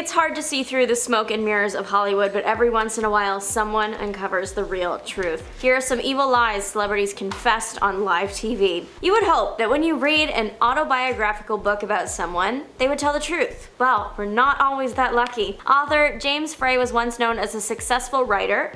It's hard to see through the smoke and mirrors of Hollywood, but every once in a while someone uncovers the real truth. Here are some evil lies celebrities confessed on live TV. You would hope that when you read an autobiographical book about someone, they would tell the truth. Well, we're not always that lucky. Author James Frey was once known as the successful writer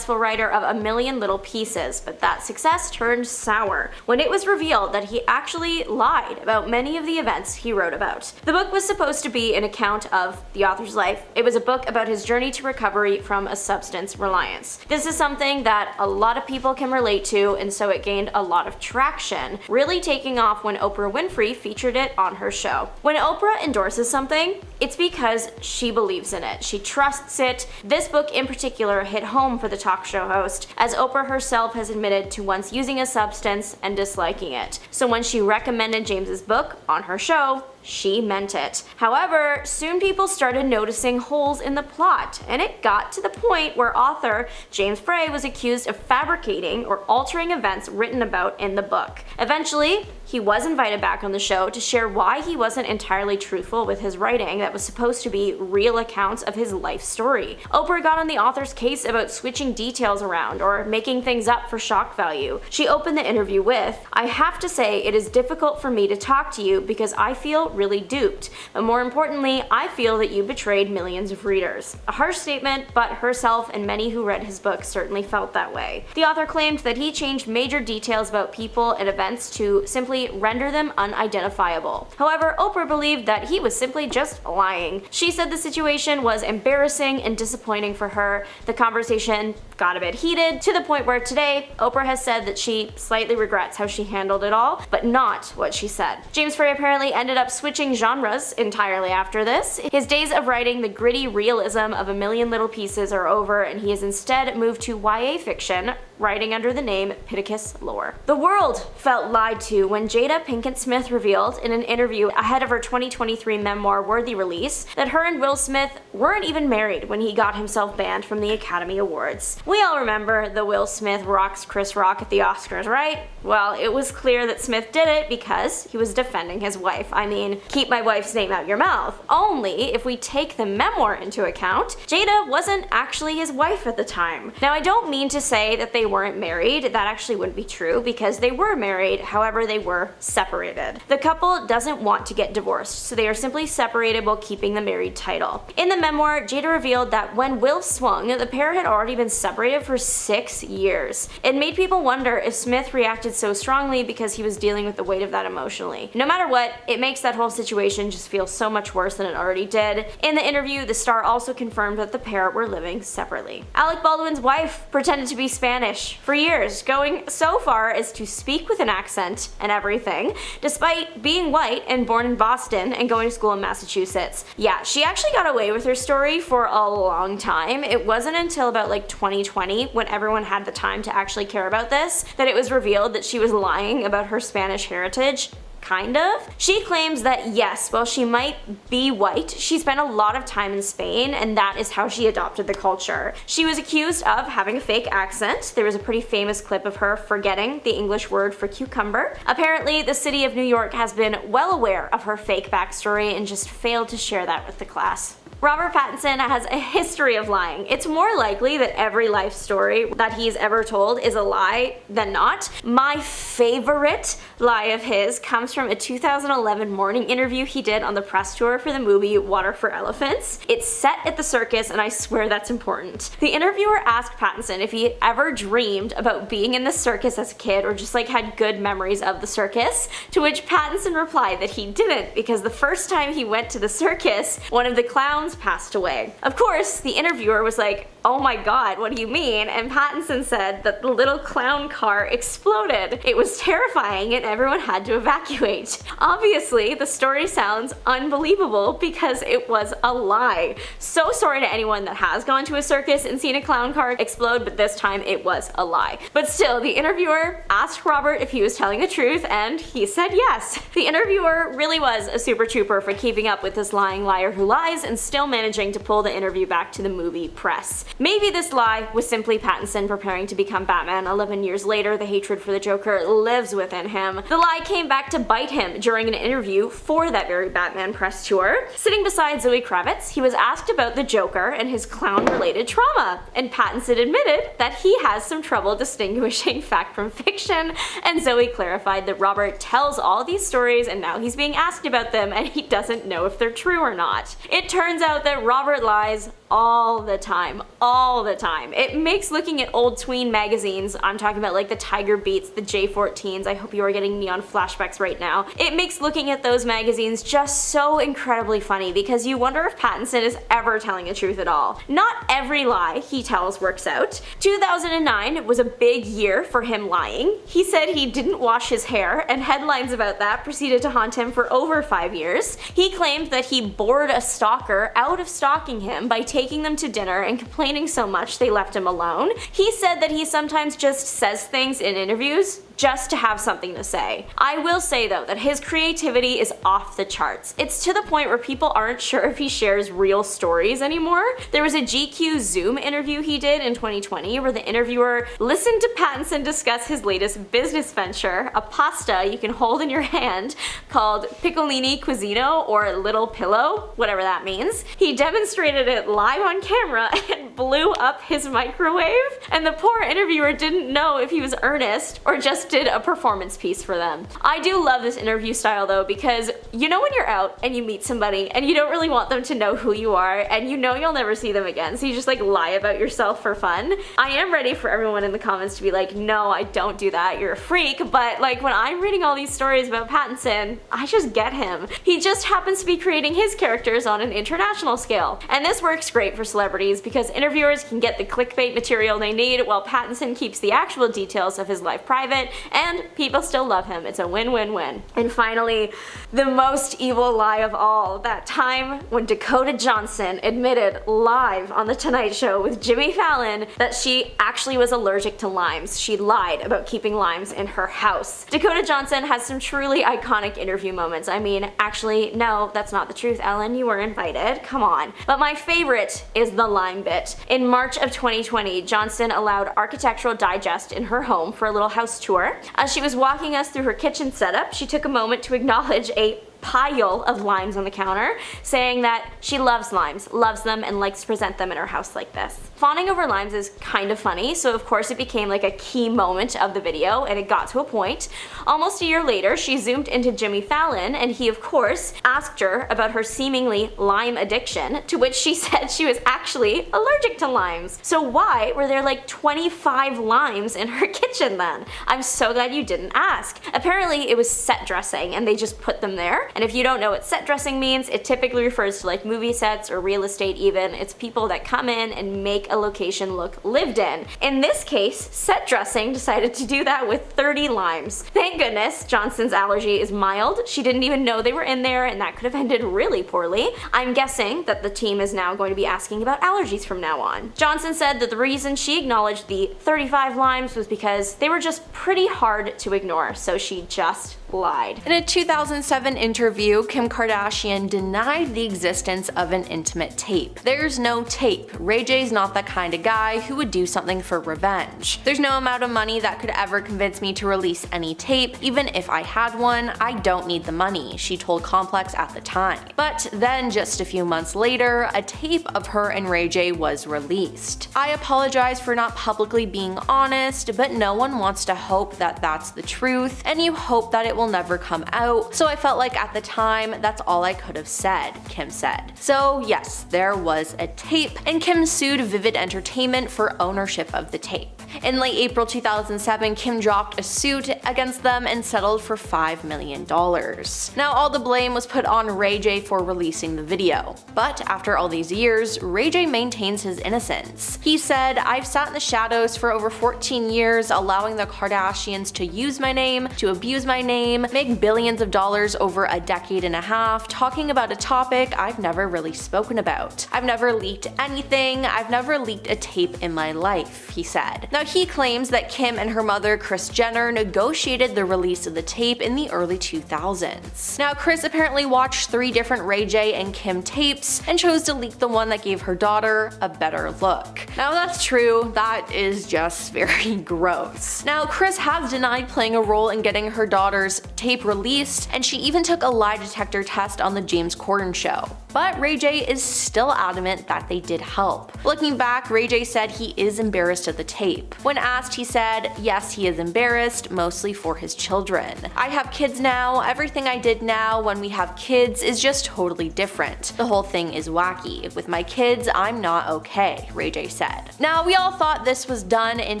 of A Million Little Pieces, but that success turned sour when it was revealed that he actually lied about many of the events he wrote about. The book was supposed to be an account of the author's life. It was a book about his journey to recovery from a substance reliance. This is something that a lot of people can relate to, and so it gained a lot of traction, really taking off when Oprah Winfrey featured it on her show. When Oprah endorses something, it's because she believes in it. She trusts it. This book in particular hit home for the talk show host, as Oprah herself has admitted to once using a substance and disliking it. So when she recommended James's book on her show, she meant it. However, soon people started noticing holes in the plot, and it got to the point where author James Frey was accused of fabricating or altering events written about in the book. Eventually, he was invited back on the show to share why he wasn't entirely truthful with his writing that was supposed to be real accounts of his life story. Oprah got on the author's case about switching details around or making things up for shock value. She opened the interview with, "I have to say it is difficult for me to talk to you because I feel really duped, but more importantly, I feel that you betrayed millions of readers." A harsh statement, but herself and many who read his book certainly felt that way. The author claimed that he changed major details about people and events to simply render them unidentifiable. However, Oprah believed that he was simply just lying. She said the situation was embarrassing and disappointing for her. The conversation got a bit heated, to the point where today, Oprah has said that she slightly regrets how she handled it all, but not what she said. James Frey apparently ended up switching genres entirely after this. His days of writing the gritty realism of A Million Little Pieces are over, and he has instead moved to YA fiction, writing under the name Pittacus Lore. The world felt lied to when Jada Pinkett Smith revealed in an interview ahead of her 2023 memoir Worthy release that her and Will Smith weren't even married when he got himself banned from the Academy Awards. We all remember the Will Smith rocks Chris Rock at the Oscars, right? Well, it was clear that Smith did it because he was defending his wife. I mean, keep my wife's name out your mouth. Only if we take the memoir into account, Jada wasn't actually his wife at the time. Now, I don't mean to say that they weren't married. That actually wouldn't be true because they were married, however they were separated. The couple doesn't want to get divorced, so they are simply separated while keeping the married title. In the memoir, Jada revealed that when Will swung, the pair had already been separated for 6 years. It made people wonder if Smith reacted so strongly because he was dealing with the weight of that emotionally. No matter what, it makes that whole situation just feel so much worse than it already did. In the interview, the star also confirmed that the pair were living separately. Alec Baldwin's wife pretended to be Spanish for years, going so far as to speak with an accent and everything, despite being white and born in Boston and going to school in Massachusetts. Yeah, she actually got away with her story for a long time. It wasn't until about 2020, when everyone had the time to actually care about this, that it was revealed that she was lying about her Spanish heritage. Kind of. She claims that yes, while she might be white, she spent a lot of time in Spain, and that is how she adopted the culture. She was accused of having a fake accent. There was a pretty famous clip of her forgetting the English word for cucumber. Apparently, the city of New York has been well aware of her fake backstory and just failed to share that with the class. Robert Pattinson has a history of lying. It's more likely that every life story that he's ever told is a lie than not. My favorite lie of his comes from a 2011 morning interview he did on the press tour for the movie Water for Elephants. It's set at the circus, and I swear that's important. The interviewer asked Pattinson if he ever dreamed about being in the circus as a kid or just had good memories of the circus, to which Pattinson replied that he didn't because the first time he went to the circus, one of the clowns passed away. Of course, the interviewer was like, "Oh my god, what do you mean?" And Pattinson said that the little clown car exploded. It was terrifying and everyone had to evacuate. Obviously, the story sounds unbelievable because it was a lie. So sorry to anyone that has gone to a circus and seen a clown car explode, but this time it was a lie. But still, the interviewer asked Robert if he was telling the truth, and he said yes. The interviewer really was a super trooper for keeping up with this lying liar who lies and still managing to pull the interview back to the movie press. Maybe this lie was simply Pattinson preparing to become Batman. 11 years later, the hatred for the Joker lives within him. The lie came back to bite him during an interview for that very Batman press tour. Sitting beside Zoe Kravitz, he was asked about the Joker and his clown-related trauma, and Pattinson admitted that he has some trouble distinguishing fact from fiction, and Zoe clarified that Robert tells all these stories and now he's being asked about them and he doesn't know if they're true or not. It turns out that Robert lies all the time. All the time. It makes looking at old tween magazines, I'm talking about like the Tiger Beats, the J14s, I hope you are getting neon flashbacks right now. It makes looking at those magazines just so incredibly funny because you wonder if Pattinson is ever telling the truth at all. Not every lie he tells works out. 2009 was a big year for him lying. He said he didn't wash his hair, and headlines about that proceeded to haunt him for over 5 years. He claimed that he bored a stalker out of stalking him by taking them to dinner and complaining so much they left him alone. He said that he sometimes just says things in interviews just to have something to say. I will say though that his creativity is off the charts. It's to the point where people aren't sure if he shares real stories anymore. There was a GQ Zoom interview he did in 2020 where the interviewer listened to Pattinson discuss his latest business venture, a pasta you can hold in your hand called Piccolini Cuisino or Little Pillow, whatever that means. He demonstrated it live on camera and blew up his microwave, and the poor interviewer didn't know if he was earnest or just did a performance piece for them. I do love this interview style though, because you know when you're out and you meet somebody and you don't really want them to know who you are and you know you'll never see them again, so you just like lie about yourself for fun. I am ready for everyone in the comments to be like, no, I don't do that, you're a freak, but like when I'm reading all these stories about Pattinson, I just get him. He just happens to be creating his characters on an international scale. And this works great for celebrities because interviewers can get the clickbait material they need while Pattinson keeps the actual details of his life private, and people still love him. It's a win-win-win. And finally, the most evil lie of all, that time when Dakota Johnson admitted live on The Tonight Show with Jimmy Fallon that she actually was allergic to limes. She lied about keeping limes in her house. Dakota Johnson has some truly iconic interview moments. I mean, actually, no, that's not the truth, Ellen. You were invited. Come on. But my favorite is the lime bit. In March of 2020, Johnson allowed Architectural Digest in her home for a little house tour. As she was walking us through her kitchen setup, she took a moment to acknowledge a pile of limes on the counter, saying that she loves limes, loves them, and likes to present them in her house like this. Fawning over limes is kind of funny, so of course it became like a key moment of the video, and it got to a point. Almost a year later, she zoomed into Jimmy Fallon, and he of course asked her about her seemingly lime addiction, to which she said she was actually allergic to limes. So why were there like 25 limes in her kitchen then? I'm so glad you didn't ask. Apparently it was set dressing, and they just put them there. And if you don't know what set dressing means, it typically refers to like movie sets or real estate even. It's people that come in and make a location look lived in. In this case, set dressing decided to do that with 30 limes. Thank goodness Johnson's allergy is mild. She didn't even know they were in there, and that could have ended really poorly. I'm guessing that the team is now going to be asking about allergies from now on. Johnson said that the reason she acknowledged the 35 limes was because they were just pretty hard to ignore, so she just lied. In a 2007 interview, Kim Kardashian denied the existence of an intimate tape. There's no tape. Ray J's not the kind of guy who would do something for revenge. There's no amount of money that could ever convince me to release any tape. Even if I had one, I don't need the money, she told Complex at the time. But then just a few months later, a tape of her and Ray J was released. I apologize for not publicly being honest, but no one wants to hope that that's the truth, and you hope that it will never come out, so I felt like at the time that's all I could have said, Kim said. So yes, there was a tape, and Kim sued Vivid Entertainment for ownership of the tape. In late April 2007, Kim dropped a suit against them and settled for $5 million. Now all the blame was put on Ray J for releasing the video. But after all these years, Ray J maintains his innocence. He said, "I've sat in the shadows for over 14 years, allowing the Kardashians to use my name, to abuse my name, make billions of dollars over a decade and a half talking about a topic I've never really spoken about. I've never leaked anything, I've never leaked a tape in my life, he said. Now he claims that Kim and her mother Kris Jenner negotiated the release of the tape in the early 2000s. Now Kris apparently watched 3 different Ray J and Kim tapes and chose to leak the one that gave her daughter a better look. Now that's true, that is just very gross. Now Kris has denied playing a role in getting her daughter's tape released, and she even took a lie detector test on the James Corden show. But Ray J is still adamant that they did help. Looking back, Ray J said he is embarrassed of the tape. When asked, he said, yes, he is embarrassed, mostly for his children. I have kids now, everything I did now when we have kids is just totally different. The whole thing is wacky. With my kids, I'm not okay, Ray J said. Now, we all thought this was done in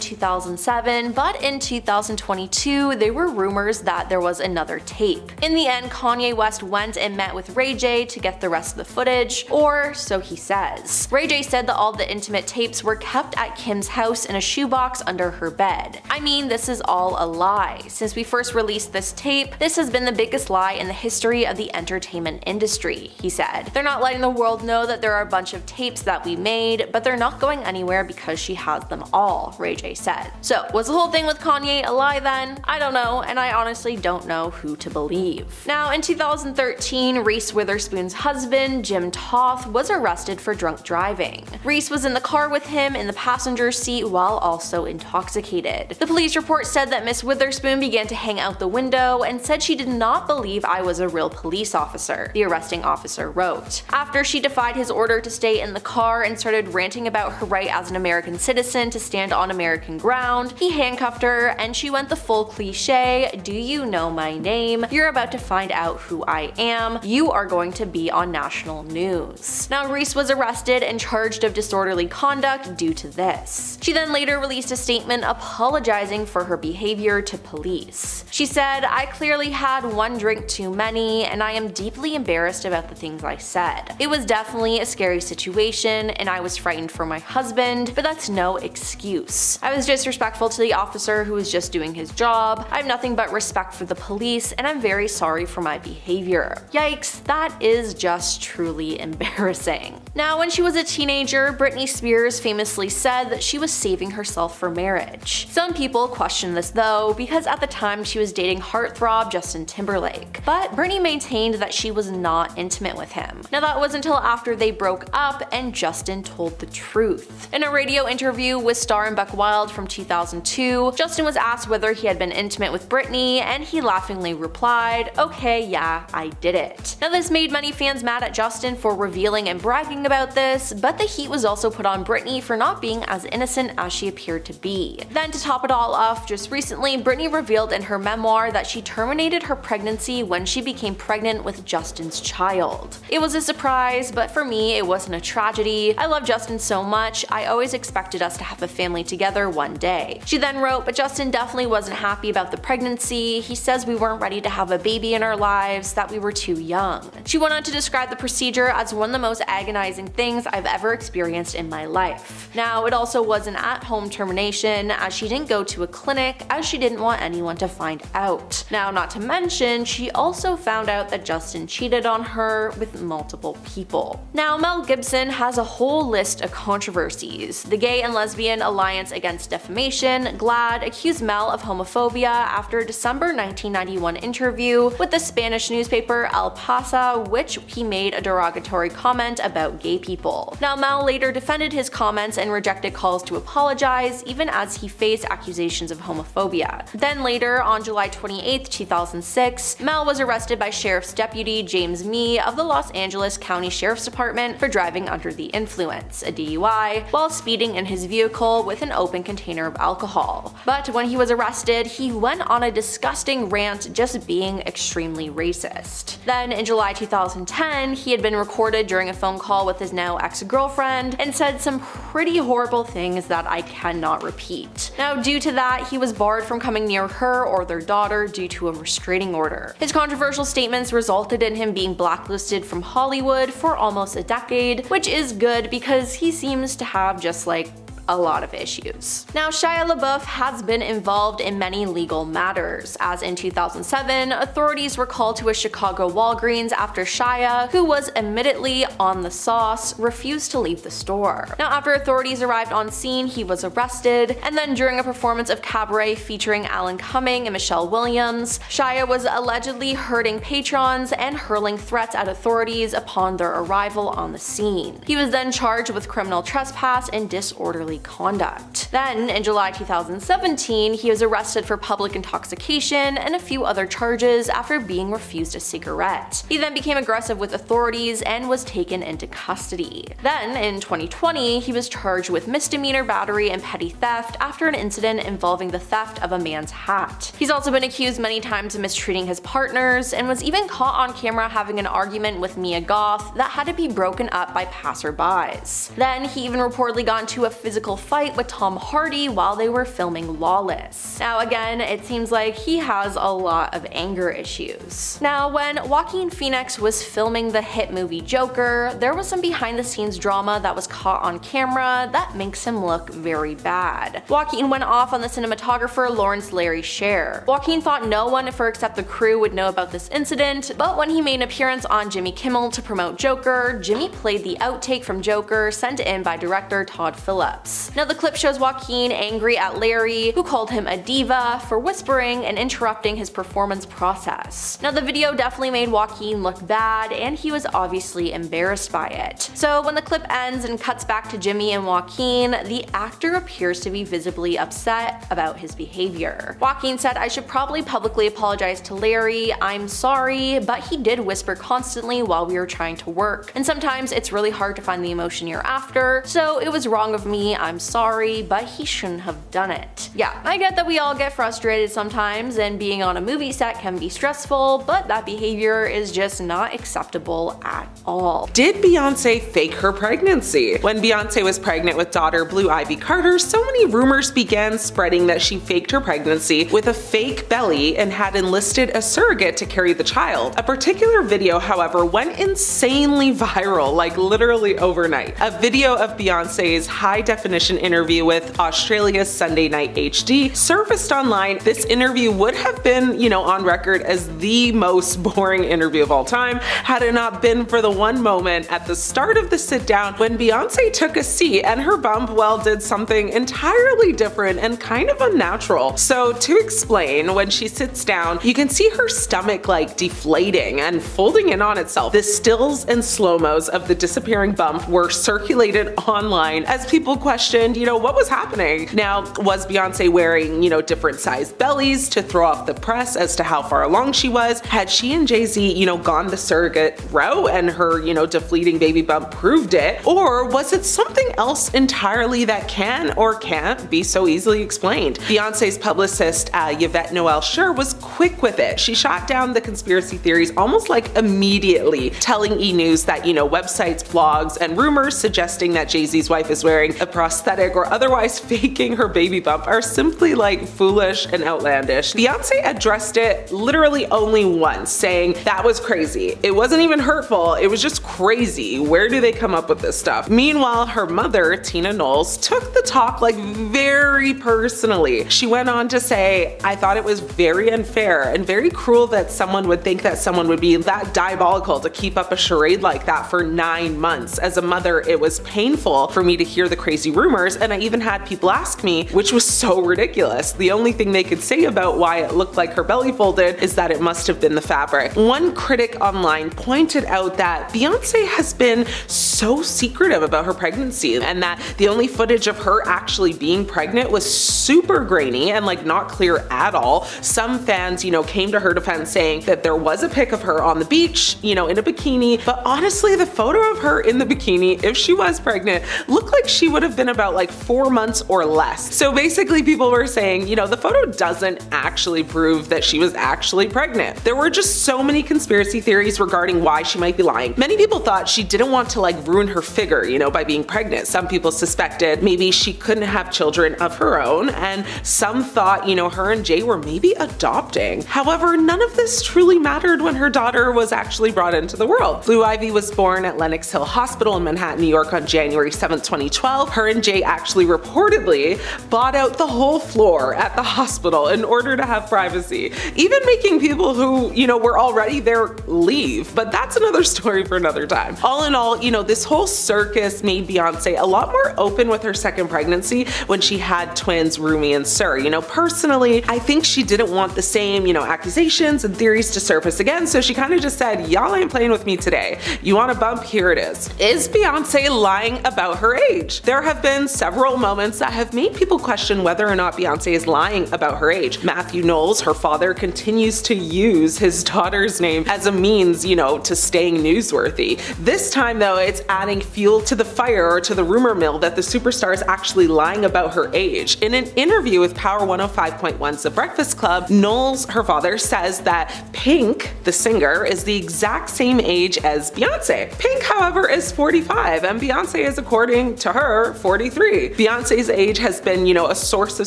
2007, but in 2022, there were rumors that there was another tape. In the end, Kanye West went and met with Ray J to get the rest of the footage, or so he says. Ray J said that all the intimate tapes were kept at Kim's house in a shoebox under her bed. I mean, this is all a lie. Since we first released this tape, this has been the biggest lie in the history of the entertainment industry, he said. They're not letting the world know that there are a bunch of tapes that we made, but they're not going anywhere because she has them all, Ray J said. So, was the whole thing with Kanye a lie then? I don't know, and I honestly don't know who to believe. Now, in 2013, Reese Witherspoon's husband, Jim Toth, was arrested for drunk driving. Reese was in the car with him in the passenger seat while also intoxicated. The police report said that Miss Witherspoon began to hang out the window and said she did not believe I was a real police officer, the arresting officer wrote. After she defied his order to stay in the car and started ranting about her right as an American citizen to stand on American ground, he handcuffed her and she went the full cliche, do you know my name? You're about to find out who I am. You are going to be on national news. Now Reese was arrested and charged of disorderly conduct due to this. She then later released a statement apologizing for her behavior to police. She said, I clearly had one drink too many and I am deeply embarrassed about the things I said. It was definitely a scary situation and I was frightened for my husband, but that's no excuse. I was disrespectful to the officer who was just doing his job. I have nothing but respect for the police and I'm very sorry for my behavior. Yikes, that is just truly embarrassing. Now, when she was a teenager, Britney Spears famously said that she was saving herself for marriage. Some people question this though, because at the time she was dating heartthrob Justin Timberlake. But Britney maintained that she was not intimate with him. Now that was until after they broke up and Justin told the truth. In a radio interview with Star and Buck Wild from 2002, Justin was asked whether he had been intimate with Britney and he laughingly replied, okay, yeah, I did it. Now this made many fans mad at Justin for revealing and bragging about this, but the heat was also put on Britney for not being as innocent as she appeared to be. Then to top it all off, just recently, Britney revealed in her memoir that she terminated her pregnancy when she became pregnant with Justin's child. It was a surprise, but for me, it wasn't a tragedy. I love Justin so much, I always expected us to have a family together one day. She then wrote, but Justin definitely wasn't happy about the pregnancy. He says we weren't ready to have a baby in our lives, that we were too young. She went on to describe the procedure as one of the most agonizing things I've ever experienced in my life. Now, it also was an at-home termination, as she didn't go to a clinic, as she didn't want anyone to find out. Now, not to mention, she also found out that Justin cheated on her with multiple people. Now, Mel Gibson has a whole list of controversies. The Gay and Lesbian Alliance Against Defamation, GLAAD, accused Mel of homophobia after a December 1991 interview with the Spanish newspaper El Paso, which he made a derogatory comment about gay people. Now, Mel later defended his comments and rejected calls to apologize, even as he faced accusations of homophobia. Then later, on July 28, 2006, Mel was arrested by Sheriff's Deputy James Mee of the Los Angeles County Sheriff's Department for driving under the influence, a DUI, while speeding in his vehicle with an open container of alcohol. But when he was arrested, he went on a disgusting rant just being extremely racist. Then in July 2010, he had been recorded during a phone call with his now ex-girlfriend and said some pretty horrible things that I cannot repeat. Now, due to that, he was barred from coming near her or their daughter due to a restraining order. His controversial statements resulted in him being blacklisted from Hollywood for almost a decade, which is good because he seems to have just like a lot of issues. Now, Shia LaBeouf has been involved in many legal matters, as in 2007, authorities were called to a Chicago Walgreens after Shia, who was admittedly on the sauce, refused to leave the store. Now, after authorities arrived on scene, he was arrested, and then during a performance of Cabaret featuring Alan Cumming and Michelle Williams, Shia was allegedly hurting patrons and hurling threats at authorities upon their arrival on the scene. He was then charged with criminal trespass and disorderly conduct. Then, in July 2017, he was arrested for public intoxication and a few other charges after being refused a cigarette. He then became aggressive with authorities and was taken into custody. Then, in 2020, he was charged with misdemeanor battery and petty theft after an incident involving the theft of a man's hat. He's also been accused many times of mistreating his partners and was even caught on camera having an argument with Mia Goth that had to be broken up by passerbys. Then, he even reportedly got into a physical fight with Tom Hardy while they were filming Lawless. Now again, it seems like he has a lot of anger issues. Now, when Joaquin Phoenix was filming the hit movie Joker, there was some behind the scenes drama that was caught on camera that makes him look very bad. Joaquin went off on the cinematographer Lawrence Larry Sher. Joaquin thought no one except the crew would know about this incident, but when he made an appearance on Jimmy Kimmel to promote Joker, Jimmy played the outtake from Joker sent in by director Todd Phillips. Now, the clip shows Joaquin angry at Larry, who called him a diva for whispering and interrupting his performance process. Now, the video definitely made Joaquin look bad, and he was obviously embarrassed by it. So when the clip ends and cuts back to Jimmy and Joaquin, the actor appears to be visibly upset about his behavior. Joaquin said, "I should probably publicly apologize to Larry, I'm sorry, but he did whisper constantly while we were trying to work, and sometimes it's really hard to find the emotion you're after, so it was wrong of me, I'm sorry, but he shouldn't have done it." Yeah, I get that we all get frustrated sometimes, and being on a movie set can be stressful, but that behavior is just not acceptable at all. Did Beyoncé fake her pregnancy? When Beyoncé was pregnant with daughter Blue Ivy Carter, so many rumors began spreading that she faked her pregnancy with a fake belly and had enlisted a surrogate to carry the child. A particular video, however, went insanely viral, like literally overnight. A video of Beyoncé's high-definition interview with Australia's Sunday Night HD surfaced online. This interview would have been, on record as the most boring interview of all time, had it not been for the one moment at the start of the sit-down when Beyoncé took a seat and her bump, did something entirely different and kind of unnatural. So to explain, when she sits down, you can see her stomach deflating and folding in on itself. The stills and slow-mos of the disappearing bump were circulated online as people questioned, what was happening? Now, was Beyoncé wearing, different sized bellies to throw off the press as to how far along she was? Had she and Jay-Z, gone the surrogate route and her, deflating baby bump proved it? Or was it something else entirely that can or can't be so easily explained? Beyoncé's publicist, Yvette Noel Schur, was quick with it. She shot down the conspiracy theories almost immediately, telling E! News that, websites, blogs, and rumors suggesting that Jay-Z's wife is wearing a prosthetic or otherwise faking her baby bump are simply foolish and outlandish. Beyoncé addressed it literally only once, saying that was crazy. It wasn't even hurtful, it was just crazy. Where do they come up with this stuff? Meanwhile, her mother, Tina Knowles, took the talk very personally. She went on to say, "I thought it was very unfair and very cruel that someone would think that someone would be that diabolical to keep up a charade like that for 9 months. As a mother, it was painful for me to hear the crazy rumors, and I even had people ask me, which was so ridiculous. The only thing they could say about why it looked like her belly folded is that it must have been the fabric." One critic online pointed out that Beyoncé has been so secretive about her pregnancy, and that the only footage of her actually being pregnant was super grainy and not clear at all. Some fans, came to her defense saying that there was a pic of her on the beach, in a bikini, but honestly, the photo of her in the bikini, if she was pregnant, looked like she would have been about 4 months or less. So basically people were saying, the photo doesn't actually prove that she was actually pregnant. There were just so many conspiracy theories regarding why she might be lying. Many people thought she didn't want to ruin her figure, by being pregnant. Some people suspected maybe she couldn't have children of her own, and some thought, her and Jay were maybe adopting. However, none of this truly mattered when her daughter was actually brought into the world. Blue Ivy was born at Lenox Hill Hospital in Manhattan, New York on January 7, 2012. Her and Jay actually reportedly bought out the whole floor at the hospital in order to have privacy, even making people who, were already there leave. But that's another story for another time. All in all, this whole circus made Beyoncé a lot more open with her second pregnancy when she had twins Rumi and Sir. Personally, I think she didn't want the same, accusations and theories to surface again, so she kind of just said, y'all ain't playing with me today. You want a bump? Here it is. Is Beyoncé lying about her age? There have been several moments that have made people question whether or not Beyoncé is lying about her age. Matthew Knowles, her father, continues to use his daughter's name as a means, to staying newsworthy. This time though, it's adding fuel to the fire, or to the rumor mill, that the superstar is actually lying about her age. In an interview with Power 105.1's The Breakfast Club, Knowles, her father, says that Pink, the singer, is the exact same age as Beyoncé. Pink, however, is 45 and Beyoncé is, according to her, 43. Beyoncé's age has been, a source of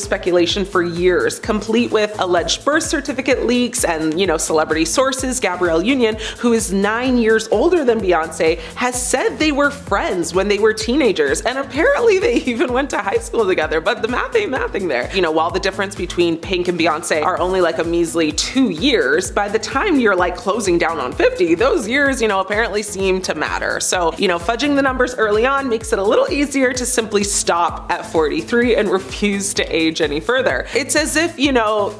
speculation for years, complete with alleged birth certificate leaks and, celebrity sources. Gabrielle Union, who is 9 years older than Beyoncé, has said they were friends when they were teenagers, and apparently they even went to high school together, but the math ain't mathing there. While the difference between Pink and Beyoncé are only like a measly 2 years, by the time you're like closing down on 50, those years, apparently seem to matter. So, fudging the numbers early on makes it a little easier to simply stop at 43 and refuse to age any further. It's as if,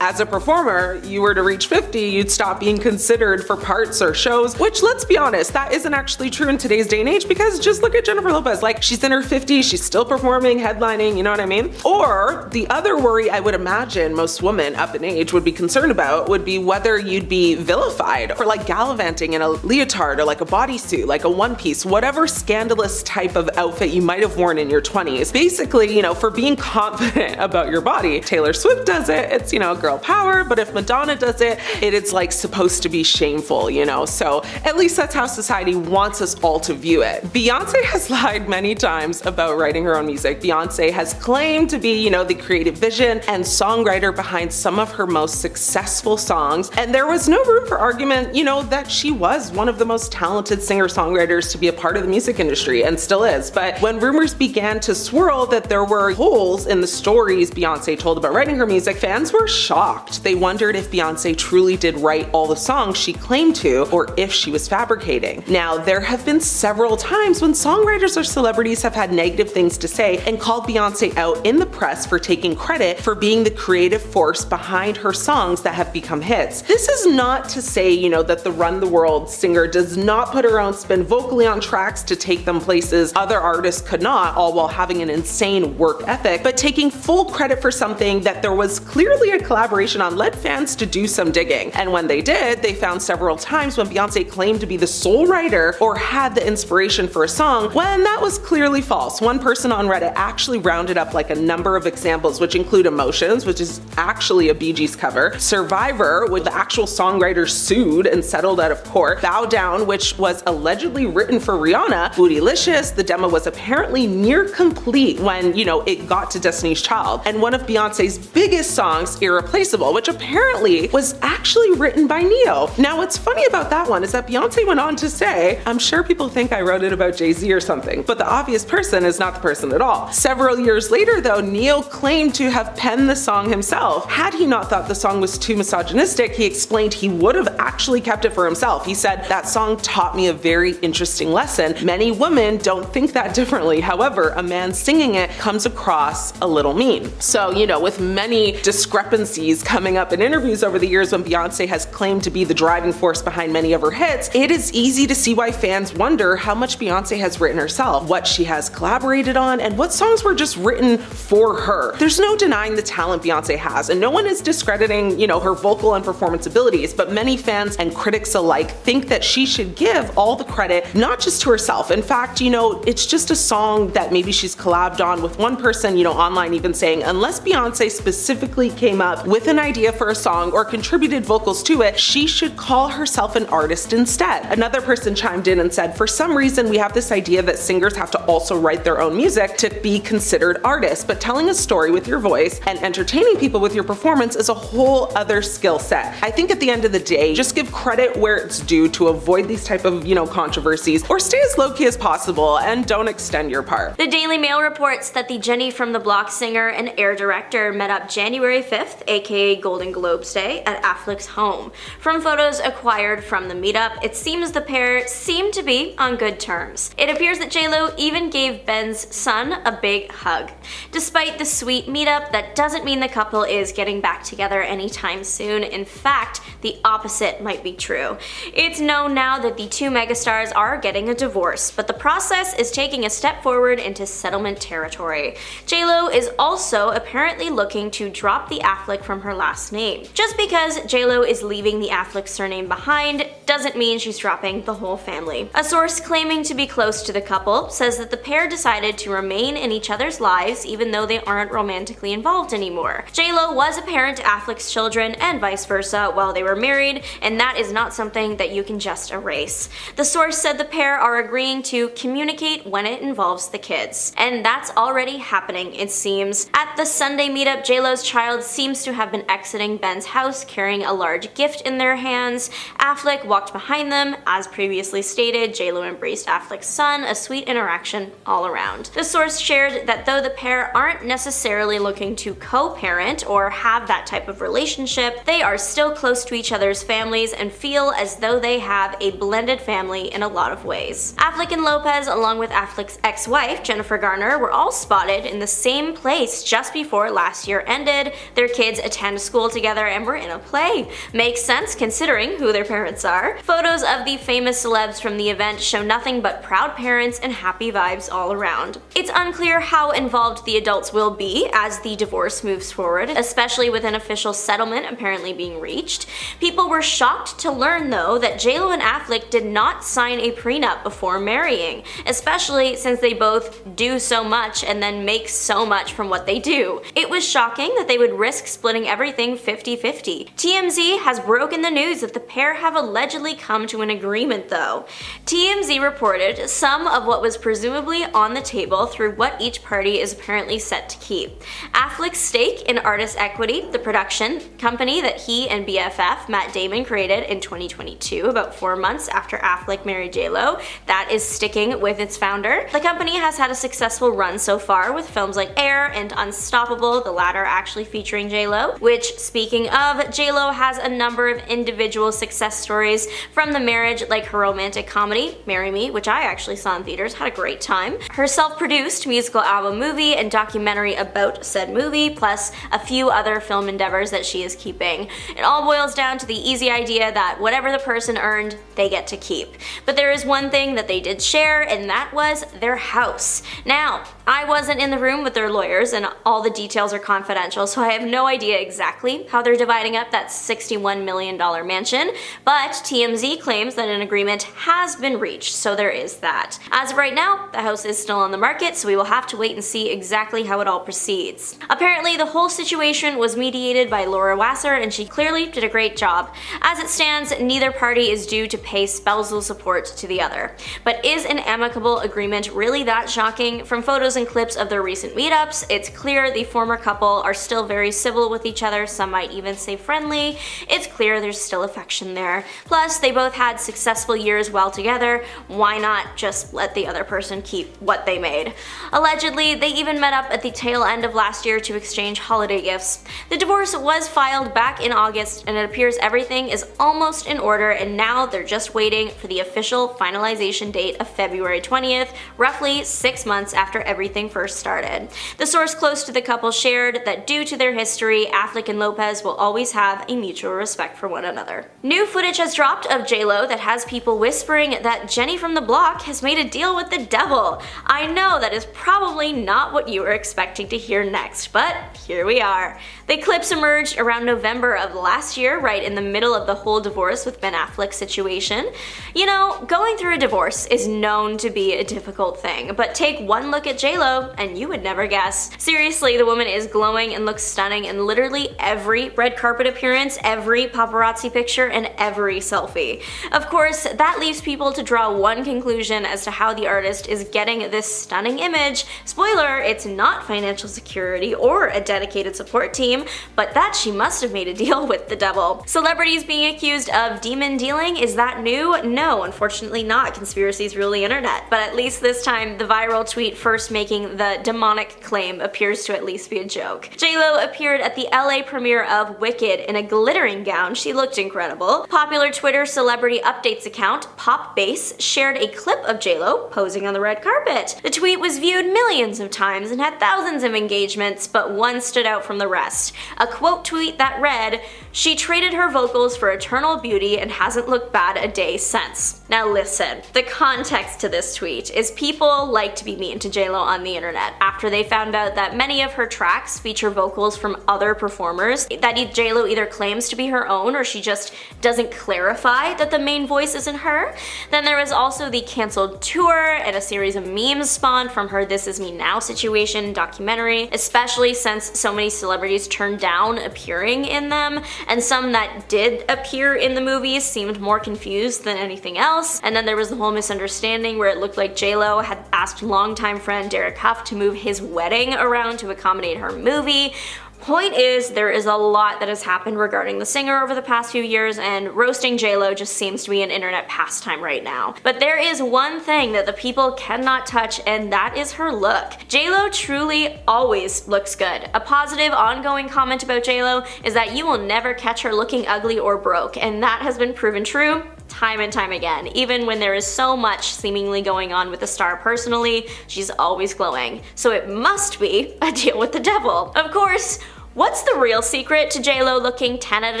as a performer, you were to reach 50, you'd stop being considered for parts or shows, which, let's be honest, that isn't actually true in today's day and age, because just look at Jennifer Lopez. Like, she's in her 50s, she's still performing, headlining, you know what I mean? Or the other worry I would imagine most women up in age would be concerned about would be whether you'd be vilified for like gallivanting in a leotard or like a bodysuit, like a one piece, whatever scandalous type of outfit you might have worn in your 20s. Basically, for being confident about your body. Taylor Swift does it, it's, girl power, but if Madonna does it, it's like supposed to be shameful, So at least that's how society wants us all to view it. Beyoncé has lied many times about writing her own music. Beyoncé has claimed to be, the creative vision and songwriter behind some of her most successful songs, and there was no room for argument, that she was one of the most talented singer-songwriters to be a part of the music industry, and still is. But when rumors began to swirl that there were holes in the stories Beyoncé told about writing her music, fans were shocked. They wondered if Beyoncé truly did write all the songs she claimed to, or if she was fabricating. Now, there have been several times when songwriters or celebrities have had negative things to say and called Beyoncé out in the press for taking credit for being the creative force behind her songs that have become hits. This is not to say, that the Run the World singer does not put her own spin vocally on tracks to take them places other artists could not, all while having an insane work ethic, but taking full credit for something that there was clearly a collaboration on led fans to do some digging. And when they did, they found several times when Beyoncé claimed to be the sole writer or had the inspiration for a song, when that was clearly false. One person on Reddit actually rounded up like a number of examples, which include Emotions, which is actually a Bee Gees cover, Survivor, where the actual songwriter sued and settled out of court, Bow Down, which was allegedly written for Rihanna, Bootylicious, the demo was apparently near complete when, it got to Destiny's Child, and one of Beyoncé's biggest songs, Irreplaceable, which apparently was actually written by Ne-Yo. Now, what's funny about that one is that Beyoncé went on to say, I'm sure people think I wrote it about Jay-Z or something, but the obvious person is not the person at all. Several years later though, Ne-Yo claimed to have penned the song himself. Had he not thought the song was too misogynistic, he explained he would have actually kept it for himself. He said, that song taught me a very interesting lesson. Many women don't think that differently. However, a man singing it comes across a little mean. So, with many discrepancies coming up in interviews over the years when Beyoncé has claimed to be the driving force behind many of her hits, it is easy to see why fans wonder how much Beyoncé has written herself, what she has collaborated on, and what songs were just written for her. There's no denying the talent Beyoncé has, and no one is discrediting, her vocal and performance abilities, but many fans and critics alike think that she should give all the credit, not just to herself. In fact, it's just a song that maybe she's collabed on with one person, online even saying, unless Beyoncé specifically came up with an idea for a song or contributed vocals to it, she should call herself an artist instead. Another person chimed in and said, for some reason we have this idea that singers have to also write their own music to be considered artists, but telling a story with your voice and entertaining people with your performance is a whole other skill set. I think at the end of the day, just give credit where it's due to avoid these type of, controversies, or stay as low-key as possible and don't extend your part. The Daily Daily Mail reports that the Jenny from the Block singer and Air director met up January 5th, aka Golden Globes Day, at Affleck's home. From photos acquired from the meetup, it seems the pair seemed to be on good terms. It appears that J.Lo even gave Ben's son a big hug. Despite the sweet meetup, that doesn't mean the couple is getting back together anytime soon. In fact, the opposite might be true. It's known now that the two megastars are getting a divorce, but the process is taking a step forward into settlement territory. J.Lo is also apparently looking to drop the Affleck from her last name. Just because J.Lo is leaving the Affleck surname behind doesn't mean she's dropping the whole family. A source claiming to be close to the couple says that the pair decided to remain in each other's lives even though they aren't romantically involved anymore. J.Lo was a parent to Affleck's children and vice versa while they were married, and that is not something that you can just erase. The source said the pair are agreeing to communicate when it involves the kids. And that's already happening, it seems. At the Sunday meetup, J.Lo's child seems to have been exiting Ben's house carrying a large gift in their hands. Affleck walked behind them. As previously stated, J.Lo embraced Affleck's son, a sweet interaction all around. The source shared that though the pair aren't necessarily looking to co-parent or have that type of relationship, they are still close to each other's families and feel as though they have a blended family in a lot of ways. Affleck and Lopez, along with Affleck's ex-wife, Jennifer Garner, were all spotted in the same place just before last year ended. Their kids attend school together and were in a play. Makes sense considering who their parents are. Photos of the famous celebs from the event show nothing but proud parents and happy vibes all around. It's unclear how involved the adults will be as the divorce moves forward, especially with an official settlement apparently being reached. People were shocked to learn, though, that J.Lo and Affleck did not sign a prenup before marrying, especially since they both do so much and then make so much from what they do. It was shocking that they would risk splitting everything 50-50. TMZ has broken the news that the pair have allegedly come to an agreement, though. TMZ reported some of what was presumably on the table through what each party is apparently set to keep. Affleck's stake in Artist Equity, the production company that he and BFF Matt Damon created in 2022, about 4 months after Affleck married J.Lo, that is sticking with its founder. The company has had a successful run so far with films like Air and Unstoppable, the latter actually featuring J.Lo, which, speaking of, J.Lo has a number of individual success stories from the marriage, like her romantic comedy, Marry Me, which I actually saw in theaters, had a great time, her self-produced musical album movie and documentary about said movie, plus a few other film endeavors that she is keeping. It all boils down to the easy idea that whatever the person earned, they get to keep. But there is one thing that they did share, and that was their house. Now, I wasn't in the room with their lawyers, and all the details are confidential, so I have no idea exactly how they're dividing up that $61 million mansion, but TMZ claims that an agreement has been reached, so there is that. As of right now, the house is still on the market, so we will have to wait and see exactly how it all proceeds. Apparently, the whole situation was mediated by Laura Wasser, and she clearly did a great job. As it stands, neither party is due to pay spousal support to the other. But is an amicable agreement really that shocking? From photos and clips of their recent meetups, it's clear the former couple are still very civil with each other, some might even say friendly. It's clear there's still affection there. Plus, they both had successful years well together. Why not just let the other person keep what they made? Allegedly, they even met up at the tail end of last year to exchange holiday gifts. The divorce was filed back in August, and it appears everything is almost in order, and now they're just waiting for the official finalization date of February 20th, roughly 6 months after everything first started. The source close to the couple shared that due to their history, Affleck and Lopez will always have a mutual respect for one another. New footage has dropped of J.Lo that has people whispering that Jenny from the Block has made a deal with the devil. I know that is probably not what you were expecting to hear next, but here we are. The clips emerged around November of last year, right in the middle of the whole divorce with Ben Affleck's situation. You know, going through a divorce is known to be a difficult thing, but take one look at J.Lo and you would never guess. Seriously, the woman is glowing and looks stunning in literally every red carpet appearance, every paparazzi picture, and every selfie. Of course, that leaves people to draw one conclusion as to how the artist is getting this stunning image. Spoiler, it's not financial security or a dedicated support team, but that she must have made a deal with the devil. Celebrities being accused of demon dealing, is that new? No, unfortunately not. Conspiracies rule the internet. But at least this time, the viral tweet first making making the demonic claim appears to at least be a joke. J.Lo appeared at the LA premiere of Wicked in a glittering gown. She looked incredible. Popular Twitter celebrity updates account, PopBase, shared a clip of J.Lo posing on the red carpet. The tweet was viewed millions of times and had thousands of engagements, but one stood out from the rest. A quote tweet that read, "She traded her vocals for eternal beauty and hasn't looked bad a day since." Now listen, the context to this tweet is people like to be mean to J.Lo on the internet after they found out that many of her tracks feature vocals from other performers that J.Lo either claims to be her own or she just doesn't clarify that the main voice isn't her. Then there was also the cancelled tour and a series of memes spawned from her This Is Me Now situation documentary, especially since so many celebrities turned down appearing in them, and some that did appear in the movies seemed more confused than anything else. And then there was the whole misunderstanding where it looked like J.Lo had asked longtime friend Derek Huff to move his wedding around to accommodate her movie. Point is, there is a lot that has happened regarding the singer over the past few years, and roasting J.Lo just seems to be an internet pastime right now. But there is one thing that the people cannot touch, and that is her look. J.Lo truly always looks good. A positive, ongoing comment about J.Lo is that you will never catch her looking ugly or broke, and that has been proven true time and time again. Even when there is so much seemingly going on with the star personally, she's always glowing. So it must be a deal with the devil. Of course, what's the real secret to J.Lo looking 10 out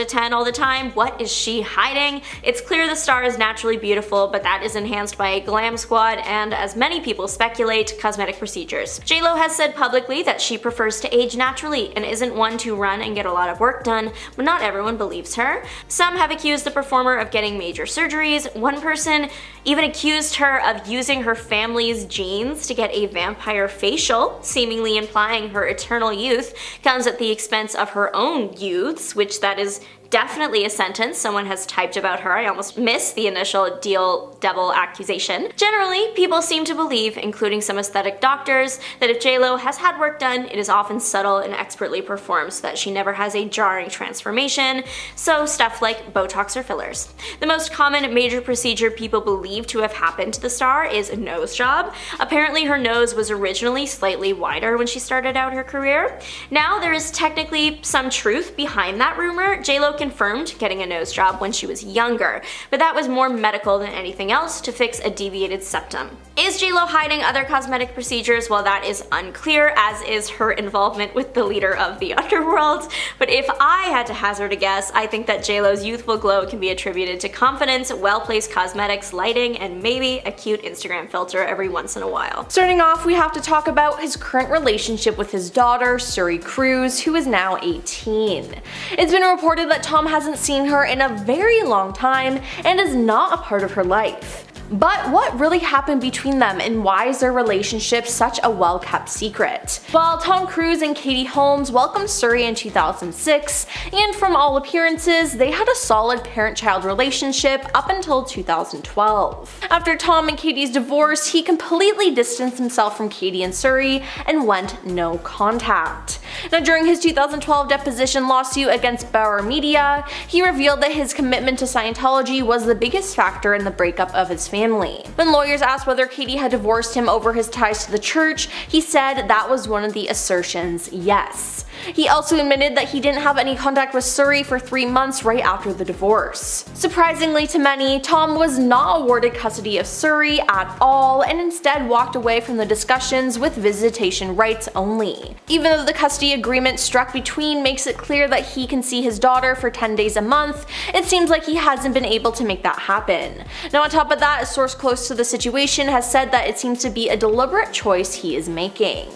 of 10 all the time? What is she hiding? It's clear the star is naturally beautiful, but that is enhanced by a glam squad and, as many people speculate, cosmetic procedures. J.Lo has said publicly that she prefers to age naturally and isn't one to run and get a lot of work done, but not everyone believes her. Some have accused the performer of getting major surgeries. One person even accused her of using her family's genes to get a vampire facial, seemingly implying her eternal youth comes at the expense of her own youths, which that is definitely a sentence someone has typed about her. I almost missed the initial devil accusation. Generally, people seem to believe, including some aesthetic doctors, that if J.Lo has had work done, it is often subtle and expertly performed so that she never has a jarring transformation, so stuff like Botox or fillers. The most common major procedure people believe to have happened to the star is a nose job. Apparently her nose was originally slightly wider when she started out her career. Now there is technically some truth behind that rumor. J.Lo confirmed getting a nose job when she was younger, but that was more medical than anything else to fix a deviated septum. Is J.Lo hiding other cosmetic procedures? Well, that is unclear, as is her involvement with the leader of the underworld. But if I had to hazard a guess, I think that J.Lo's youthful glow can be attributed to confidence, well-placed cosmetics, lighting, and maybe a cute Instagram filter every once in a while. Starting off, we have to talk about his current relationship with his daughter, Suri Cruz, who is now 18. It's been reported that Tom hasn't seen her in a very long time and is not a part of her life. But what really happened between them, and why is their relationship such a well-kept secret? Well, Tom Cruise and Katie Holmes welcomed Suri in 2006, and from all appearances, they had a solid parent-child relationship up until 2012. After Tom and Katie's divorce, he completely distanced himself from Katie and Suri and went no contact. Now, during his 2012 deposition lawsuit against Bauer Media, he revealed that his commitment to Scientology was the biggest factor in the breakup of his family. When lawyers asked whether Katie had divorced him over his ties to the church, he said that was one of the assertions, yes. He also admitted that he didn't have any contact with Suri for 3 months right after the divorce. Surprisingly to many, Tom was not awarded custody of Suri at all and instead walked away from the discussions with visitation rights only. Even though the custody agreement struck between makes it clear that he can see his daughter for 10 days a month, it seems like he hasn't been able to make that happen. Now, on top of that, a source close to the situation has said that it seems to be a deliberate choice he is making.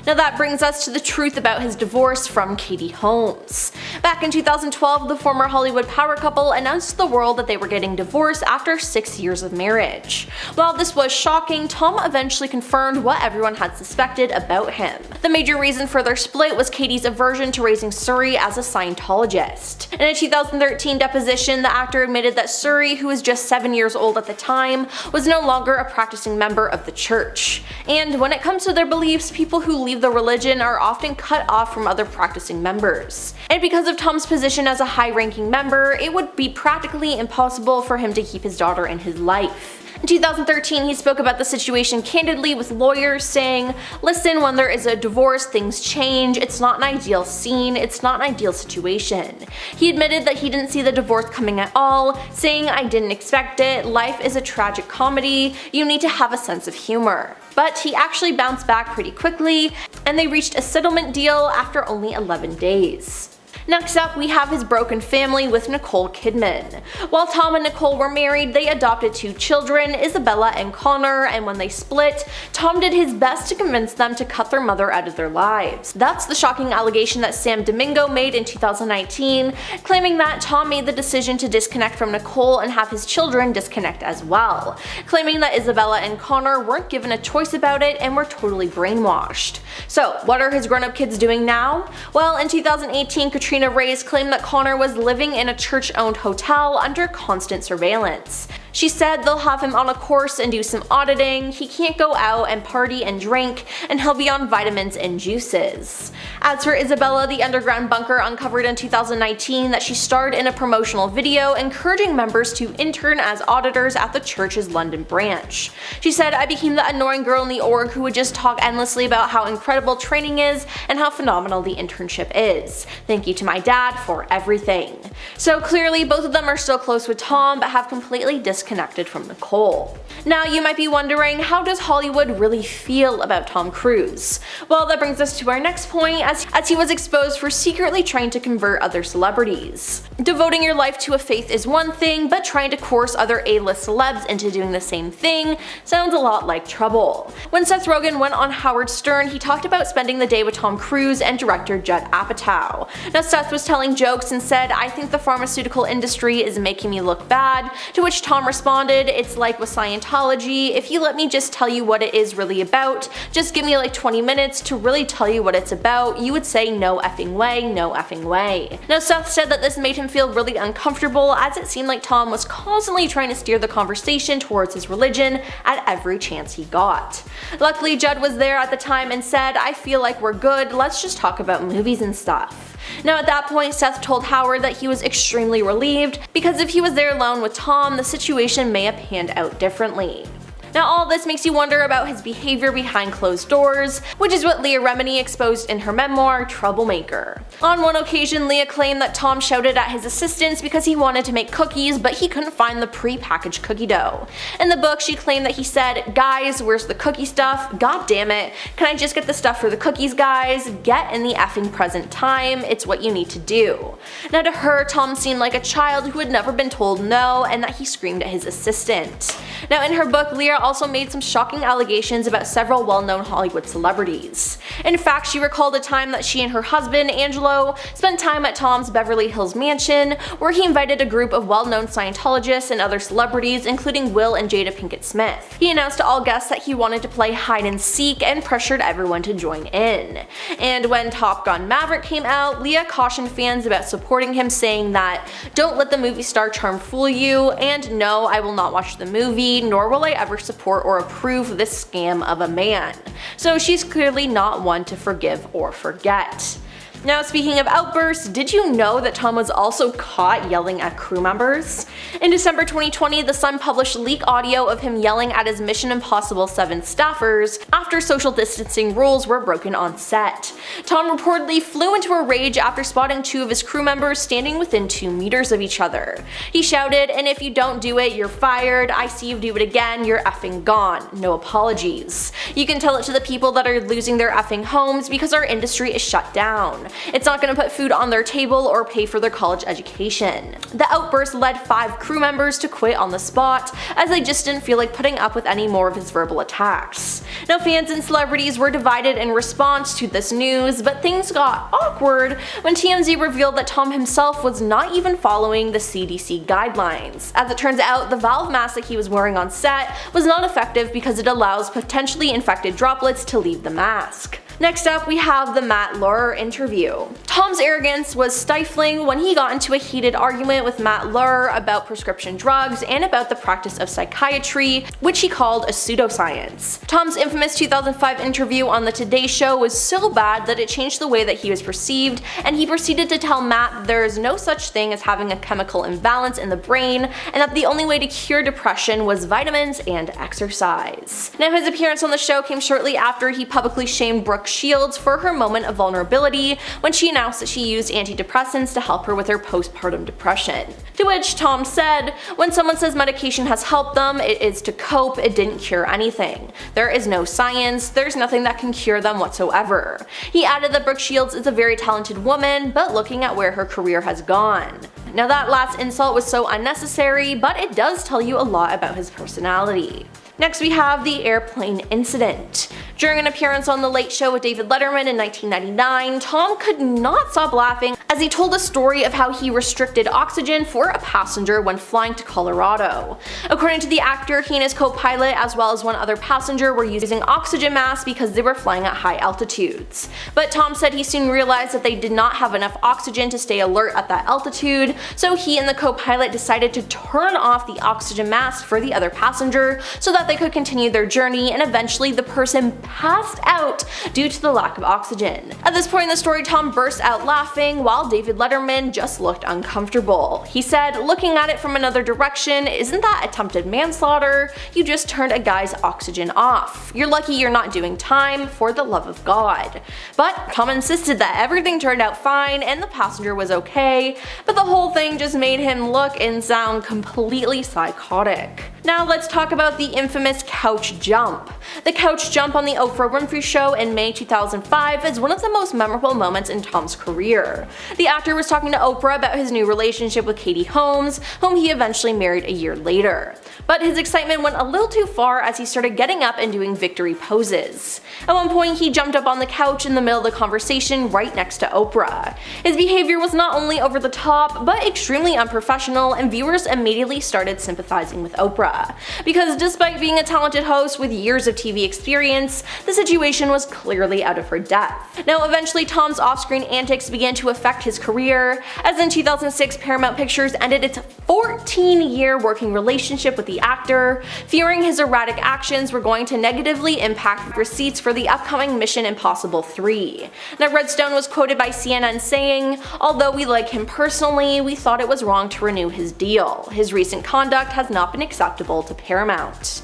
Now that brings us to the truth about his divorce from Katie Holmes. Back in 2012, the former Hollywood power couple announced to the world that they were getting divorced after 6 years of marriage. While this was shocking, Tom eventually confirmed what everyone had suspected about him. The major reason for their split was Katie's aversion to raising Suri as a Scientologist. In a 2013 deposition, the actor admitted that Suri, who was just 7 years old at the time, was no longer a practicing member of the church. And when it comes to their beliefs, people who leave the religion are often cut off from other practicing members. And because of Tom's position as a high-ranking member, it would be practically impossible for him to keep his daughter in his life. In 2013, he spoke about the situation candidly with lawyers, saying, "Listen, when there is a divorce, things change. It's not an ideal scene, it's not an ideal situation." He admitted that he didn't see the divorce coming at all, saying, "I didn't expect it. Life is a tragic comedy. You need to have a sense of humor." But he actually bounced back pretty quickly, and they reached a settlement deal after only 11 days. Next up, we have his broken family with Nicole Kidman. While Tom and Nicole were married, they adopted 2 children, Isabella and Connor, and when they split, Tom did his best to convince them to cut their mother out of their lives. That's the shocking allegation that Sam Domingo made in 2019, claiming that Tom made the decision to disconnect from Nicole and have his children disconnect as well, claiming that Isabella and Connor weren't given a choice about it and were totally brainwashed. So, what are his grown-up kids doing now? Well, in 2018, Katrina Reyes claimed that Connor was living in a church-owned hotel under constant surveillance. She said they'll have him on a course and do some auditing, he can't go out and party and drink, and he'll be on vitamins and juices. As for Isabella, the underground bunker uncovered in 2019 that she starred in a promotional video encouraging members to intern as auditors at the church's London branch. She said, "I became the annoying girl in the org who would just talk endlessly about how incredible training is and how phenomenal the internship is. Thank you to my dad for everything." So clearly both of them are still close with Tom but have completely disconnected from Nicole. Now you might be wondering, how does Hollywood really feel about Tom Cruise? Well, that brings us to our next point, as he was exposed for secretly trying to convert other celebrities. Devoting your life to a faith is one thing, but trying to coerce other A-list celebs into doing the same thing sounds a lot like trouble. When Seth Rogen went on Howard Stern, he talked about spending the day with Tom Cruise and director Judd Apatow. Now Seth was telling jokes and said, "I think the pharmaceutical industry is making me look bad," to which Tom responded, "It's like with Scientology, if you let me just tell you what it is really about, just give me like 20 minutes to really tell you what it's about, you would say no effing way, no effing way." Now Seth said that this made him feel really uncomfortable, as it seemed like Tom was constantly trying to steer the conversation towards his religion at every chance he got. Luckily Judd was there at the time and said, "I feel like we're good, let's just talk about movies and stuff." Now at that point, Seth told Howard that he was extremely relieved, because if he was there alone with Tom, the situation may have panned out differently. Now all this makes you wonder about his behavior behind closed doors, which is what Leah Remini exposed in her memoir, Troublemaker. On one occasion, Leah claimed that Tom shouted at his assistants because he wanted to make cookies, but he couldn't find the pre-packaged cookie dough. In the book, she claimed that he said, "Guys, where's the cookie stuff? God damn it. Can I just get the stuff for the cookies, guys? Get in the effing present time. It's what you need to do." Now to her, Tom seemed like a child who had never been told no, and that he screamed at his assistant. Now in her book, Leah also made some shocking allegations about several well-known Hollywood celebrities. In fact, she recalled a time that she and her husband, Angelo, spent time at Tom's Beverly Hills mansion, where he invited a group of well-known Scientologists and other celebrities, including Will and Jada Pinkett Smith. He announced to all guests that he wanted to play hide and seek and pressured everyone to join in. And when Top Gun Maverick came out, Leah cautioned fans about supporting him, saying that, "Don't let the movie star charm fool you, and no, I will not watch the movie, nor will I ever support or approve this scam of a man." So she's clearly not one to forgive or forget. Now speaking of outbursts, did you know that Tom was also caught yelling at crew members? In December 2020, The Sun published leak audio of him yelling at his Mission Impossible 7 staffers after social distancing rules were broken on set. Tom reportedly flew into a rage after spotting 2 of his crew members standing within 2 meters of each other. He shouted, "And if you don't do it, you're fired. I see you do it again, you're effing gone. No apologies. You can tell it to the people that are losing their effing homes because our industry is shut down. It's not going to put food on their table or pay for their college education." The outburst led 5 crew members to quit on the spot, as they just didn't feel like putting up with any more of his verbal attacks. Now fans and celebrities were divided in response to this news, but things got awkward when TMZ revealed that Tom himself was not even following the CDC guidelines. As it turns out, the valve mask that he was wearing on set was not effective because it allows potentially infected droplets to leave the mask. Next up, we have the Matt Lauer interview. Tom's arrogance was stifling when he got into a heated argument with Matt Lauer about prescription drugs and about the practice of psychiatry, which he called a pseudoscience. Tom's infamous 2005 interview on The Today Show was so bad that it changed the way that he was perceived, and he proceeded to tell Matt there is no such thing as having a chemical imbalance in the brain, and that the only way to cure depression was vitamins and exercise. Now, his appearance on the show came shortly after he publicly shamed Brooke Shields for her moment of vulnerability when she announced that she used antidepressants to help her with her postpartum depression. To which Tom said, "When someone says medication has helped them, it is to cope, it didn't cure anything. There is no science, there's nothing that can cure them whatsoever." He added that Brooke Shields is a very talented woman, but looking at where her career has gone. Now, that last insult was so unnecessary, but it does tell you a lot about his personality. Next, we have the airplane incident. During an appearance on The Late Show with David Letterman in 1999, Tom could not stop laughing as he told a story of how he restricted oxygen for a passenger when flying to Colorado. According to the actor, he and his co-pilot, as well as one other passenger, were using oxygen masks because they were flying at high altitudes. But Tom said he soon realized that they did not have enough oxygen to stay alert at that altitude, so he and the co-pilot decided to turn off the oxygen mask for the other passenger so that they could continue their journey, and eventually the person passed out due to the lack of oxygen. At this point in the story, Tom burst out laughing while David Letterman just looked uncomfortable. He said, "Looking at it from another direction, isn't that attempted manslaughter? You just turned a guy's oxygen off. You're lucky you're not doing time, for the love of God." But Tom insisted that everything turned out fine and the passenger was okay, but the whole thing just made him look and sound completely psychotic. Now let's talk about the infamous couch jump. The couch jump on the Oprah Winfrey Show in May 2005 is one of the most memorable moments in Tom's career. The actor was talking to Oprah about his new relationship with Katie Holmes, whom he eventually married a year later. But his excitement went a little too far as he started getting up and doing victory poses. At one point, he jumped up on the couch in the middle of the conversation right next to Oprah. His behavior was not only over the top, but extremely unprofessional, and viewers immediately started sympathizing with Oprah. Because despite being a talented host with years of TV experience, the situation was clearly out of her depth. Now, eventually Tom's off-screen antics began to affect his career, as in 2006 Paramount Pictures ended its 14-year working relationship with the actor, fearing his erratic actions were going to negatively impact receipts for the upcoming Mission Impossible 3. Now, Redstone was quoted by CNN saying, "Although we like him personally, we thought it was wrong to renew his deal. His recent conduct has not been acceptable to Paramount."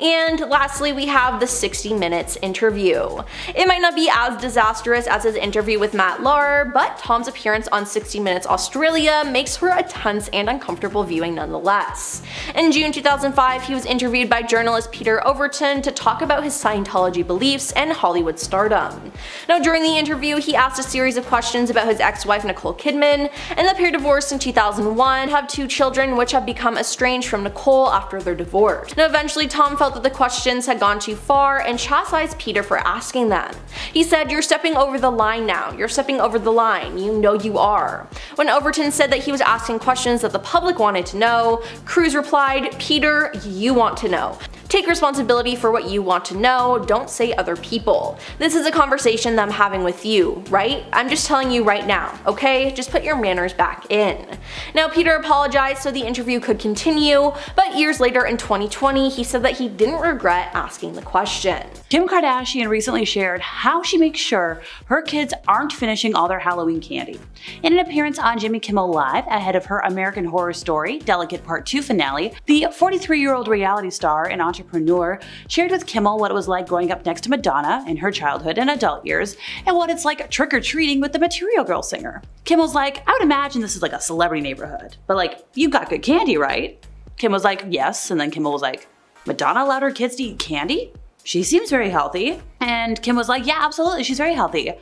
And lastly, we have the 60 Minutes interview. It might not be as disastrous as his interview with Matt Lauer, but Tom's appearance on 60 Minutes Australia makes for a tense and uncomfortable viewing nonetheless. In June 2005, he was interviewed by journalist Peter Overton to talk about his Scientology beliefs and Hollywood stardom. Now, during the interview, he asked a series of questions about his ex-wife Nicole Kidman, and the pair divorced in 2001, have 2 children which have become estranged from Nicole after their divorce. Now, eventually Tom felt that the questions had gone too far and chastised Peter for asking them. He said, "You're stepping over the line now. You're stepping over the line. You know you are." When Overton said that he was asking questions that the public wanted to know, Cruz replied, "Peter, you want to know. Take responsibility for what you want to know, don't say other people. This is a conversation that I'm having with you, right? I'm just telling you right now, okay? Just put your manners back in." Now, Peter apologized so the interview could continue, but years later in 2020, he said that he didn't regret asking the question. Kim Kardashian recently shared how she makes sure her kids aren't finishing all their Halloween candy. In an appearance on Jimmy Kimmel Live ahead of her American Horror Story Delicate Part 2 finale, the 43-year-old reality star and entrepreneur shared with Kimmel what it was like growing up next to Madonna in her childhood and adult years, and what it's like trick-or-treating with the Material Girl singer. Kimmel's like, "I would imagine this is like a celebrity neighborhood, but like, you've got good candy, right?" Kim was like, "Yes," and then Kimmel was like, "Madonna allowed her kids to eat candy? She seems very healthy." And Kim was like, "Yeah, absolutely, she's very healthy.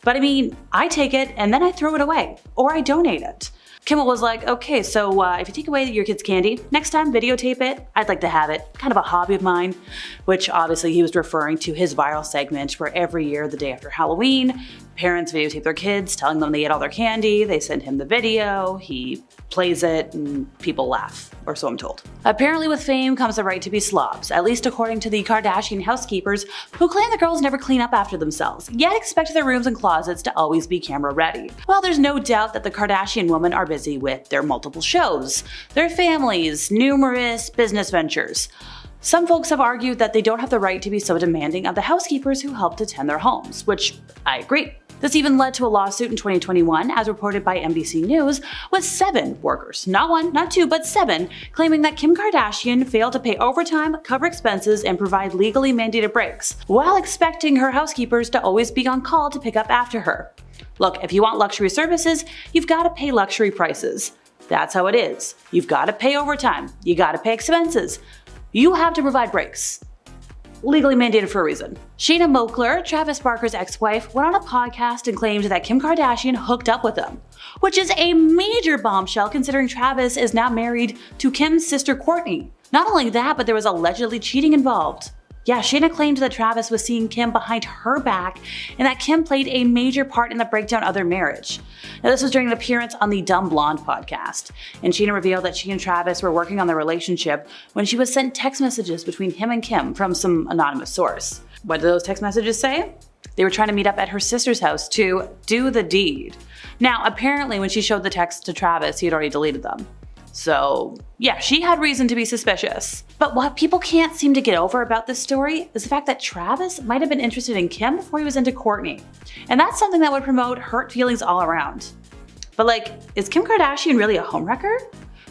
But I mean, I take it and then I throw it away, or I donate it." Kimmel was like, "Okay, so if you take away your kid's candy, next time videotape it. I'd like to have it. Kind of a hobby of mine," which obviously he was referring to his viral segment where every year, the day after Halloween, Parents videotape their kids, telling them they ate all their candy, they send him the video, he plays it, and people laugh, or so I'm told. Apparently with fame comes the right to be slobs, at least according to the Kardashian housekeepers, who claim the girls never clean up after themselves, yet expect their rooms and closets to always be camera ready. Well, there's no doubt that the Kardashian women are busy with their multiple shows, their families, numerous business ventures. Some folks have argued that they don't have the right to be so demanding of the housekeepers who help to tend their homes, which I agree. This even led to a lawsuit in 2021, as reported by NBC News, with 7 workers, not 1, not 2, but 7, claiming that Kim Kardashian failed to pay overtime, cover expenses, and provide legally mandated breaks, while expecting her housekeepers to always be on call to pick up after her. Look, if you want luxury services, you've got to pay luxury prices. That's how it is. You've got to pay overtime. You got to pay expenses. You have to provide breaks. Legally mandated for a reason. Shayna Moakler, Travis Barker's ex-wife, went on a podcast and claimed that Kim Kardashian hooked up with him, which is a major bombshell considering Travis is now married to Kim's sister Kourtney. Not only that, but there was allegedly cheating involved. Yeah, Shayna claimed that Travis was seeing Kim behind her back and that Kim played a major part in the breakdown of their marriage. Now, this was during an appearance on the Dumb Blonde podcast, and Shayna revealed that she and Travis were working on their relationship when she was sent text messages between him and Kim from some anonymous source. What did those text messages say? They were trying to meet up at her sister's house to do the deed. Now, apparently when she showed the text to Travis, he had already deleted them. So yeah, she had reason to be suspicious. But what people can't seem to get over about this story is the fact that Travis might have been interested in Kim before he was into Kourtney. And that's something that would promote hurt feelings all around. But like, is Kim Kardashian really a homewrecker?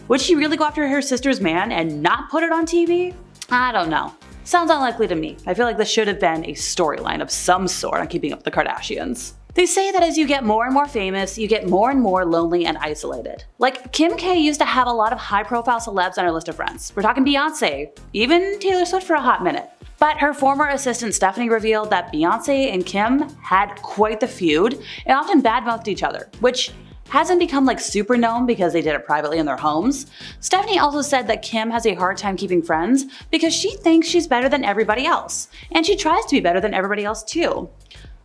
Would she really go after her sister's man and not put it on TV? I don't know. Sounds unlikely to me. I feel like this should have been a storyline of some sort on Keeping Up with the Kardashians. They say that as you get more and more famous, you get more and more lonely and isolated. Like, Kim K used to have a lot of high-profile celebs on her list of friends. We're talking Beyoncé, even Taylor Swift for a hot minute. But her former assistant Stephanie revealed that Beyoncé and Kim had quite the feud and often badmouthed each other, which hasn't become like super known because they did it privately in their homes. Stephanie also said that Kim has a hard time keeping friends because she thinks she's better than everybody else, and she tries to be better than everybody else too.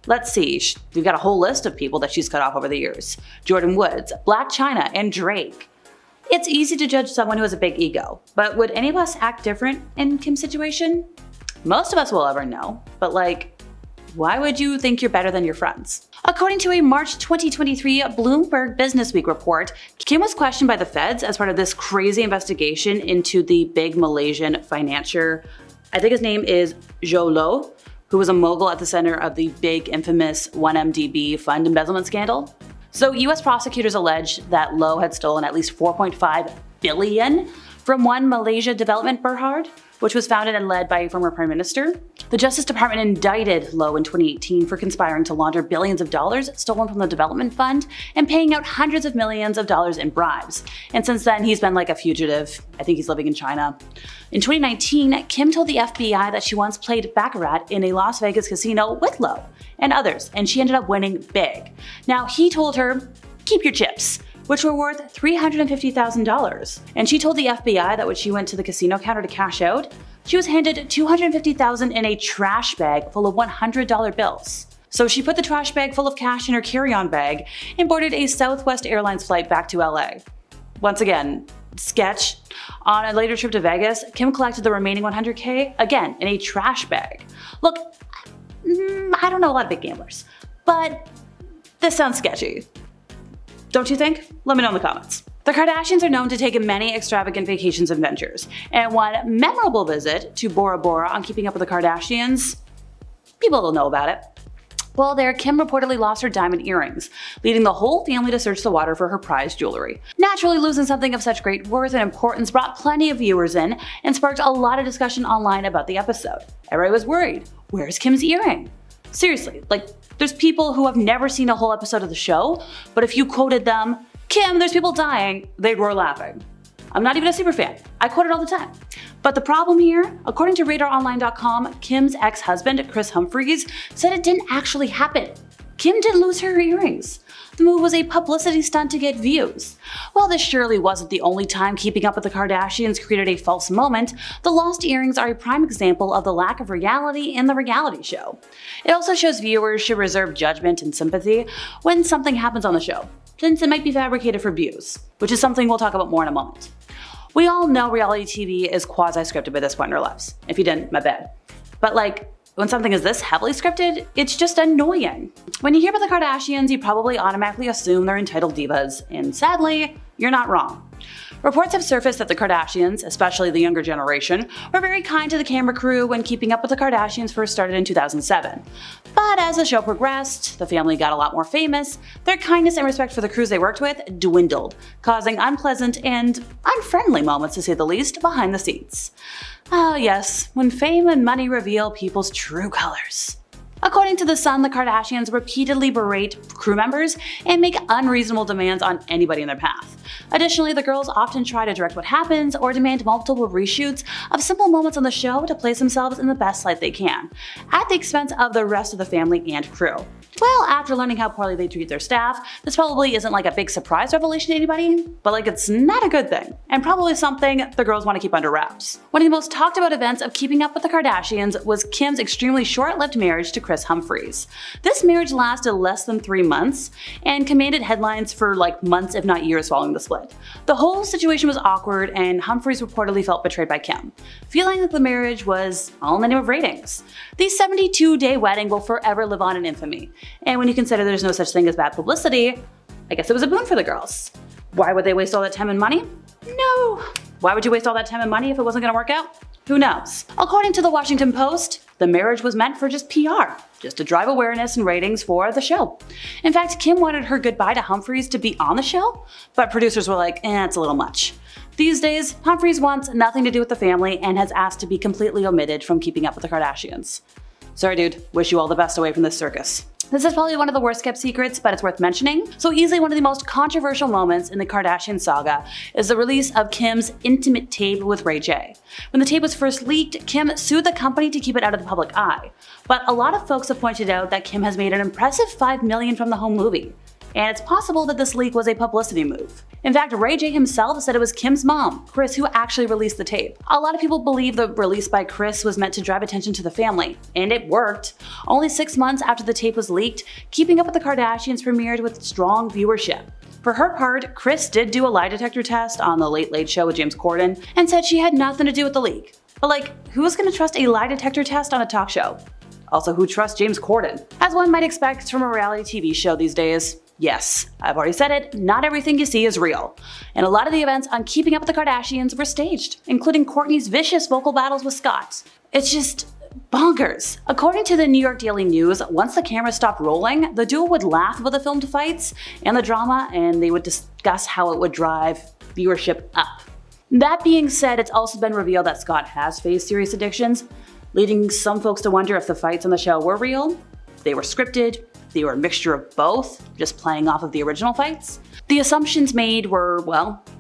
Let's see, we've got a whole list of people that she's cut off over the years. Jordan Woods, Blac Chyna, and Drake. It's easy to judge someone who has a big ego, but would any of us act different in Kim's situation? Most of us will ever know, but like, why would you think you're better than your friends? According to a March 2023 Bloomberg Businessweek report, Kim was questioned by the feds as part of this crazy investigation into the big Malaysian financier. I think his name is Zhou Lo, who was a mogul at the center of the big infamous 1MDB fund embezzlement scandal. So US prosecutors alleged that Lo had stolen at least 4.5 billion from One Malaysia Development Berhad, which was founded and led by a former prime minister. The Justice Department indicted Lo in 2018 for conspiring to launder billions of dollars stolen from the development fund and paying out hundreds of millions of dollars in bribes. And since then, he's been like a fugitive. I think he's living in China. In 2019, Kim told the FBI that she once played Baccarat in a Las Vegas casino with Lo and others, and she ended up winning big. Now, he told her, "Keep your chips," which were worth $350,000. And she told the FBI that when she went to the casino counter to cash out, she was handed $250,000 in a trash bag full of $100 bills. So she put the trash bag full of cash in her carry-on bag and boarded a Southwest Airlines flight back to LA. Once again, sketch. On a later trip to Vegas, Kim collected the remaining $100K, again, in a trash bag. Look, I don't know a lot of big gamblers, but this sounds sketchy. Don't you think? Let me know in the comments. The Kardashians are known to take many extravagant vacations and ventures, and one memorable visit to Bora Bora on Keeping Up with the Kardashians, people will know about it. Well, there, Kim reportedly lost her diamond earrings, leading the whole family to search the water for her prized jewelry. Naturally, losing something of such great worth and importance brought plenty of viewers in and sparked a lot of discussion online about the episode. Everybody was worried, where's Kim's earring? Seriously, like, there's people who have never seen a whole episode of the show, but if you quoted them, "Kim, there's people dying," they'd roar laughing. I'm not even a super fan. I quote it all the time. But the problem here, according to RadarOnline.com, Kim's ex-husband, Chris Humphries, said it didn't actually happen. Kim did lose her earrings. The move was a publicity stunt to get views. While this surely wasn't the only time Keeping Up with the Kardashians created a false moment, the lost earrings are a prime example of the lack of reality in the reality show. It also shows viewers should reserve judgment and sympathy when something happens on the show, since it might be fabricated for views, which is something we'll talk about more in a moment. We all know reality TV is quasi-scripted by this point in our lives. If you didn't, my bad. But when something is this heavily scripted, it's just annoying. When you hear about the Kardashians, you probably automatically assume they're entitled divas, and sadly, you're not wrong. Reports have surfaced that the Kardashians, especially the younger generation, were very kind to the camera crew when Keeping Up with the Kardashians first started in 2007. But as the show progressed, the family got a lot more famous, their kindness and respect for the crews they worked with dwindled, causing unpleasant and unfriendly moments, to say the least, behind the scenes. Ah yes, when fame and money reveal people's true colors. According to The Sun, the Kardashians repeatedly berate crew members and make unreasonable demands on anybody in their path. Additionally, the girls often try to direct what happens or demand multiple reshoots of simple moments on the show to place themselves in the best light they can, at the expense of the rest of the family and crew. Well, after learning how poorly they treat their staff, this probably isn't a big surprise revelation to anybody, but it's not a good thing, and probably something the girls want to keep under wraps. One of the most talked about events of Keeping Up with the Kardashians was Kim's extremely short-lived marriage to Kris Humphries. This marriage lasted less than 3 months and commanded headlines for months if not years following the split. The whole situation was awkward, and Humphries reportedly felt betrayed by Kim, feeling that the marriage was all in the name of ratings. The 72-day wedding will forever live on in infamy. And when you consider there's no such thing as bad publicity, I guess it was a boon for the girls. Why would they waste all that time and money? No. Why would you waste all that time and money if it wasn't going to work out? Who knows? According to the Washington Post, the marriage was meant for just PR, just to drive awareness and ratings for the show. In fact, Kim wanted her goodbye to Humphries to be on the show, but producers were like, it's a little much. These days, Humphries wants nothing to do with the family and has asked to be completely omitted from Keeping Up with the Kardashians. Sorry dude, wish you all the best away from this circus. This is probably one of the worst kept secrets, but it's worth mentioning. So easily one of the most controversial moments in the Kardashian saga is the release of Kim's intimate tape with Ray J. When the tape was first leaked, Kim sued the company to keep it out of the public eye. But a lot of folks have pointed out that Kim has made an impressive $5 million from the home movie. And it's possible that this leak was a publicity move. In fact, Ray J himself said it was Kim's mom, Kris, who actually released the tape. A lot of people believe the release by Kris was meant to drive attention to the family, and it worked. Only 6 months after the tape was leaked, Keeping Up with the Kardashians premiered with strong viewership. For her part, Kris did do a lie detector test on The Late Late Show with James Corden and said she had nothing to do with the leak. But who's gonna trust a lie detector test on a talk show? Also, who trusts James Corden? As one might expect from a reality TV show these days. Yes, I've already said it, not everything you see is real. And a lot of the events on Keeping Up with the Kardashians were staged, including Kourtney's vicious vocal battles with Scott. It's just bonkers. According to the New York Daily News, once the camera stopped rolling, the duo would laugh about the filmed fights and the drama, and they would discuss how it would drive viewership up. That being said, it's also been revealed that Scott has faced serious addictions, leading some folks to wonder if the fights on the show were real, they were scripted, they were a mixture of both, just playing off of the original fights. The assumptions made were,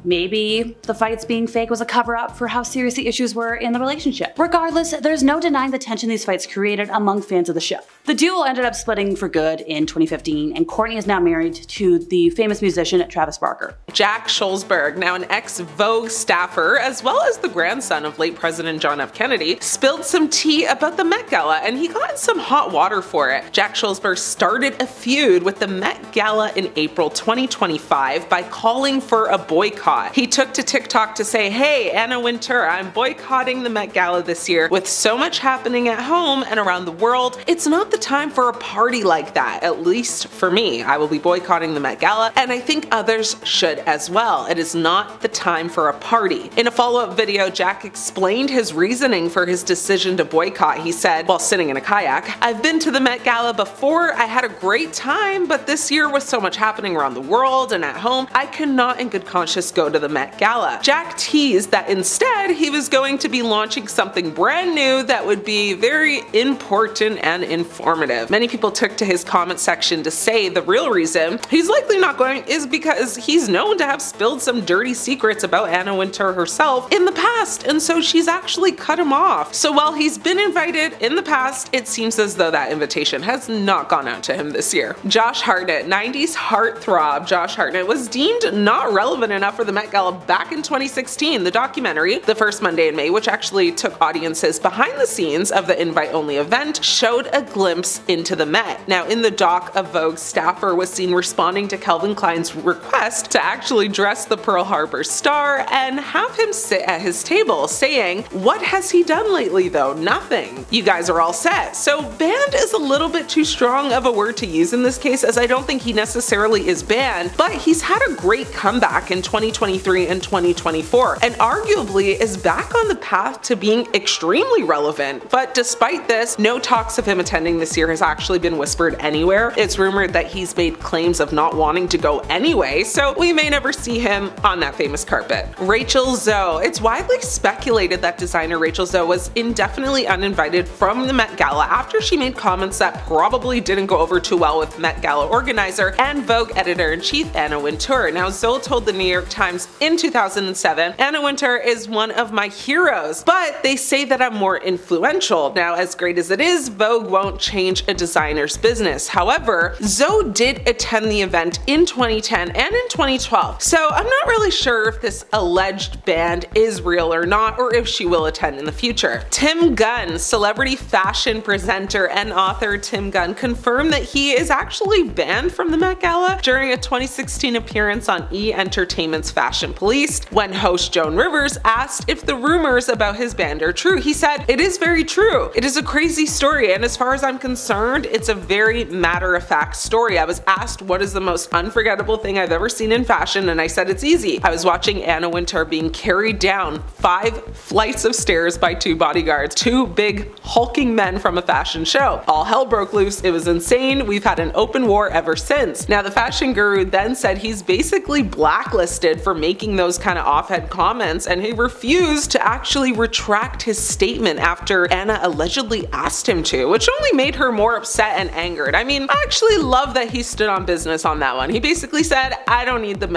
maybe the fights being fake was a cover-up for how serious the issues were in the relationship. Regardless, there's no denying the tension these fights created among fans of the show. The duo ended up splitting for good in 2015, and Kourtney is now married to the famous musician Travis Barker. Jack Schulzberg, now an ex-Vogue staffer, as well as the grandson of late President John F. Kennedy, spilled some tea about the Met Gala, and he got in some hot water for it. Jack Schulzberg started a feud with the Met Gala in April 2025 by calling for a boycott. He took to TikTok to say, "Hey, Anna Wintour, I'm boycotting the Met Gala this year. With so much happening at home and around the world, it's not the time for a party like that. At least for me, I will be boycotting the Met Gala, and I think others should as well. It is not the time for a party." In a follow-up video, Jack explained his reasoning for his decision to boycott. He said, while sitting in a kayak, "I've been to the Met Gala before. I had a great time, but this year with so much happening around the world and at home, I cannot in good conscience go to the Met Gala." Jack teased that instead he was going to be launching something brand new that would be very important and informative. Many people took to his comment section to say the real reason he's likely not going is because he's known to have spilled some dirty secrets about Anna Wintour herself in the past, and so she's actually cut him off. So while he's been invited in the past, it seems as though that invitation has not gone out to him this year. Josh Hartnett, 90s heartthrob Josh Hartnett, was deemed not relevant enough for the Met Gala back in 2016. The documentary, The First Monday in May, which actually took audiences behind the scenes of the invite-only event, showed a glimpse into the Met. Now, in the doc, a Vogue staffer was seen responding to Calvin Klein's request to actually dress the Pearl Harbor star and have him sit at his table, saying, "What has he done lately though? Nothing. You guys are all set." So banned is a little bit too strong of a word to use in this case, as I don't think he necessarily is banned, but he's had a great comeback in 2023 and 2024, and arguably is back on the path to being extremely relevant. But despite this, no talks of him attending this year has actually been whispered anywhere. It's rumored that he's made claims of not wanting to go anyway, so we may never see him on that famous carpet. Rachel Zoe. It's widely speculated that designer Rachel Zoe was indefinitely uninvited from the Met Gala after she made comments that probably didn't go over too well with Met Gala organizer and Vogue editor-in-chief Anna Wintour. Now, Zoe told the New York Times in 2007, "Anna Wintour is one of my heroes, but they say that I'm more influential." Now, as great as it is, Vogue won't change a designer's business. However, Zoe did attend the event in 2010 and in 2012, so I'm not really sure if this alleged ban is real or not, or if she will attend in the future. Tim Gunn, celebrity fashion presenter and author Tim Gunn, confirmed that he is actually banned from the Met Gala during a 2016 appearance on E! Entertainment's Fashion Police. When host Joan Rivers asked if the rumors about his ban are true, he said, "It is very true. It is a crazy story, and as far as I'm concerned, it's a very matter-of-fact story. I was asked what is the most unforgettable thing I've ever seen in fashion, and I said it's easy. I was watching Anna Wintour being carried down 5 flights of stairs by 2 bodyguards, 2 big hulking men from a fashion show. All hell broke loose. It was insane. We've had an open war ever since." Now, the fashion guru then said he's basically blacklisted for making those kind of off-head comments, and he refused to actually retract his statement after Anna allegedly asked him to, which only made her more upset and angered. I mean, I actually love that he stood on business on that one. He basically said, "I don't need the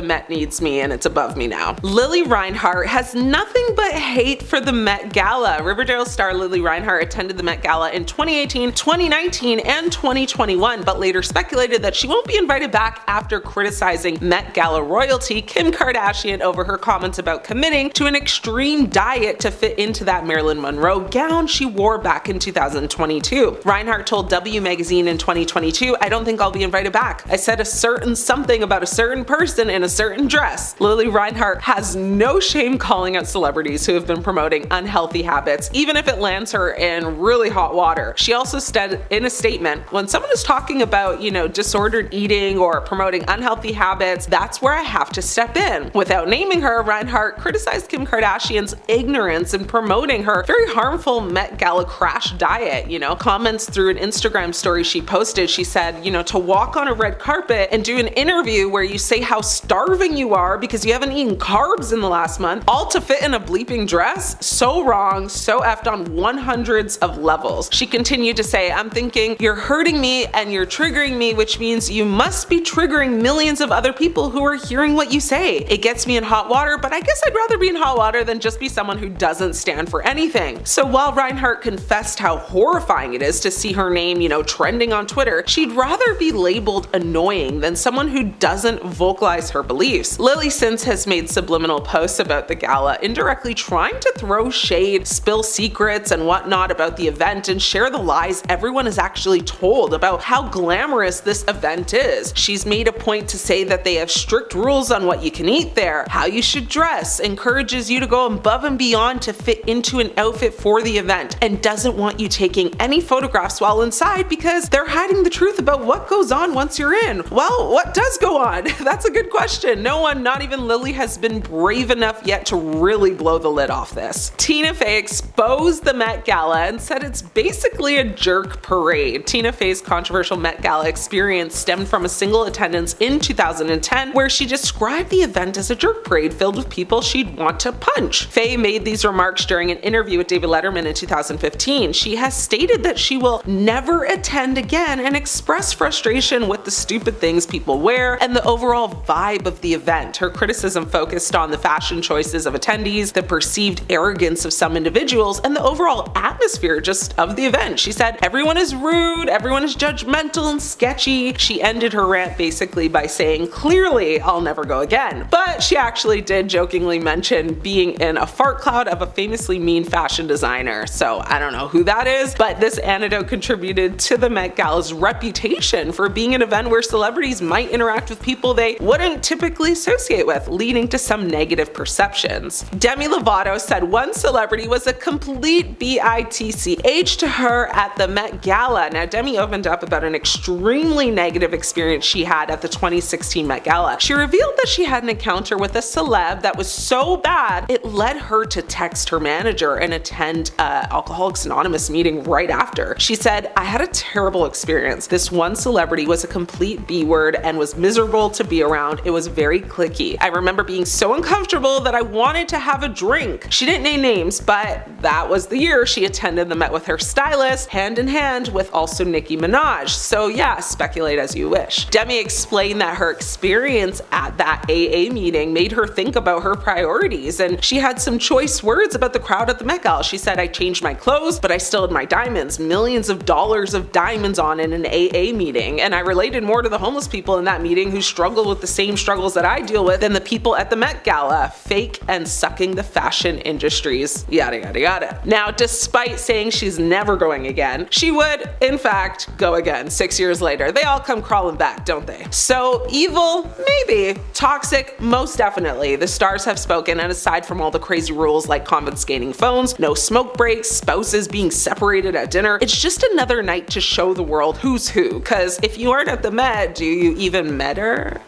Met needs me, and it's above me now." Lily Reinhart has nothing but hate for the Met Gala. Riverdale star Lily Reinhart attended the Met Gala in 2018, 2019, and 2021, but later speculated that she won't be invited back after criticizing Met Gala royalty Kim Kardashian over her comments about committing to an extreme diet to fit into that Marilyn Monroe gown she wore back in 2022. Reinhart told W Magazine in 2022, "I don't think I'll be invited back. I said a certain something about a certain person in a certain dress." Lily Reinhart has no shame calling out celebrities who have been promoting unhealthy habits, even if it lands her in really hot water. She also said in a statement, "When someone is talking about, disordered eating or promoting unhealthy habits, that's where I have to step in." Without naming her, Reinhart criticized Kim Kardashian's ignorance in promoting her very harmful Met Gala crash diet. Comments through an Instagram story she posted, she said, "To walk on a red carpet and do an interview where you say how starving you are because you haven't eaten carbs in the last month, all to fit in a bleeping dress? So wrong, so effed on 100s of levels." She continued to say, "I'm thinking, you're hurting me and you're triggering me, which means you must be triggering millions of other people who are hearing what you say. It gets me in hot water, but I guess I'd rather be in hot water than just be someone who doesn't stand for anything." So while Reinhart confessed how horrifying it is to see her name, trending on Twitter, she'd rather be labeled annoying than someone who doesn't vocalize her beliefs. Lily since has made subliminal posts about the gala, indirectly trying to throw shade, spill secrets and whatnot about the event, and share the lies everyone is actually told about how glamorous this event is. She's made a point to say that they have strict rules on what you can eat there, how you should dress, encourages you to go above and beyond to fit into an outfit for the event, and doesn't want you taking any photographs while inside because they're hiding the truth about what goes on once you're in. Well, what does go on? That's a good question. No one, not even Lily, has been brave enough yet to really blow the lid off this. Tina Fey exposed the Met Gala and said it's basically a jerk parade. Tina Fey's controversial Met Gala experience stemmed from a single attendance in 2010 where she described the event as a jerk parade filled with people she'd want to punch. Fey made these remarks during an interview with David Letterman in 2015. She has stated that she will never attend again and express frustration with the stupid things people wear and the overall vibe of the event. Her criticism focused on the fashion choices of attendees, the perceived arrogance of some individuals, and the overall atmosphere just of the event. She said, "Everyone is rude, everyone is was judgmental and sketchy. She ended her rant basically by saying, clearly I'll never go again. But she actually did jokingly mention being in a fart cloud of a famously mean fashion designer. So I don't know who that is, but this anecdote contributed to the Met Gala's reputation for being an event where celebrities might interact with people they wouldn't typically associate with, leading to some negative perceptions. Demi Lovato said one celebrity was a complete bitch to her at the Met Gala. Now, Demi opened up about an extremely negative experience she had at the 2016 Met Gala. She revealed that she had an encounter with a celeb that was so bad it led her to text her manager and attend Alcoholics Anonymous meeting right after. She said, I had a terrible experience. This one celebrity was a complete B-word and was miserable to be around. It was very cliquey. I remember being so uncomfortable that I wanted to have a drink. She didn't name names, but that was the year she attended the Met with her stylist, hand in hand with also Nicki Minaj. So yeah, speculate as you wish. Demi explained that her experience at that AA meeting made her think about her priorities, and she had some choice words about the crowd at the Met Gala. She said, I changed my clothes, but I still had my diamonds, millions of dollars of diamonds on in an AA meeting, and I related more to the homeless people in that meeting who struggle with the same struggles that I deal with than the people at the Met Gala, fake and sucking the fashion industries, yada yada yada. Now, despite saying she's never going again, she would, in fact, go again 6 years later. They all come crawling back, don't they? So evil? Maybe. Toxic? Most definitely. The stars have spoken, and aside from all the crazy rules like confiscating phones, no smoke breaks, spouses being separated at dinner, it's just another night to show the world who's who, cause if you aren't at the Met, do you even met her?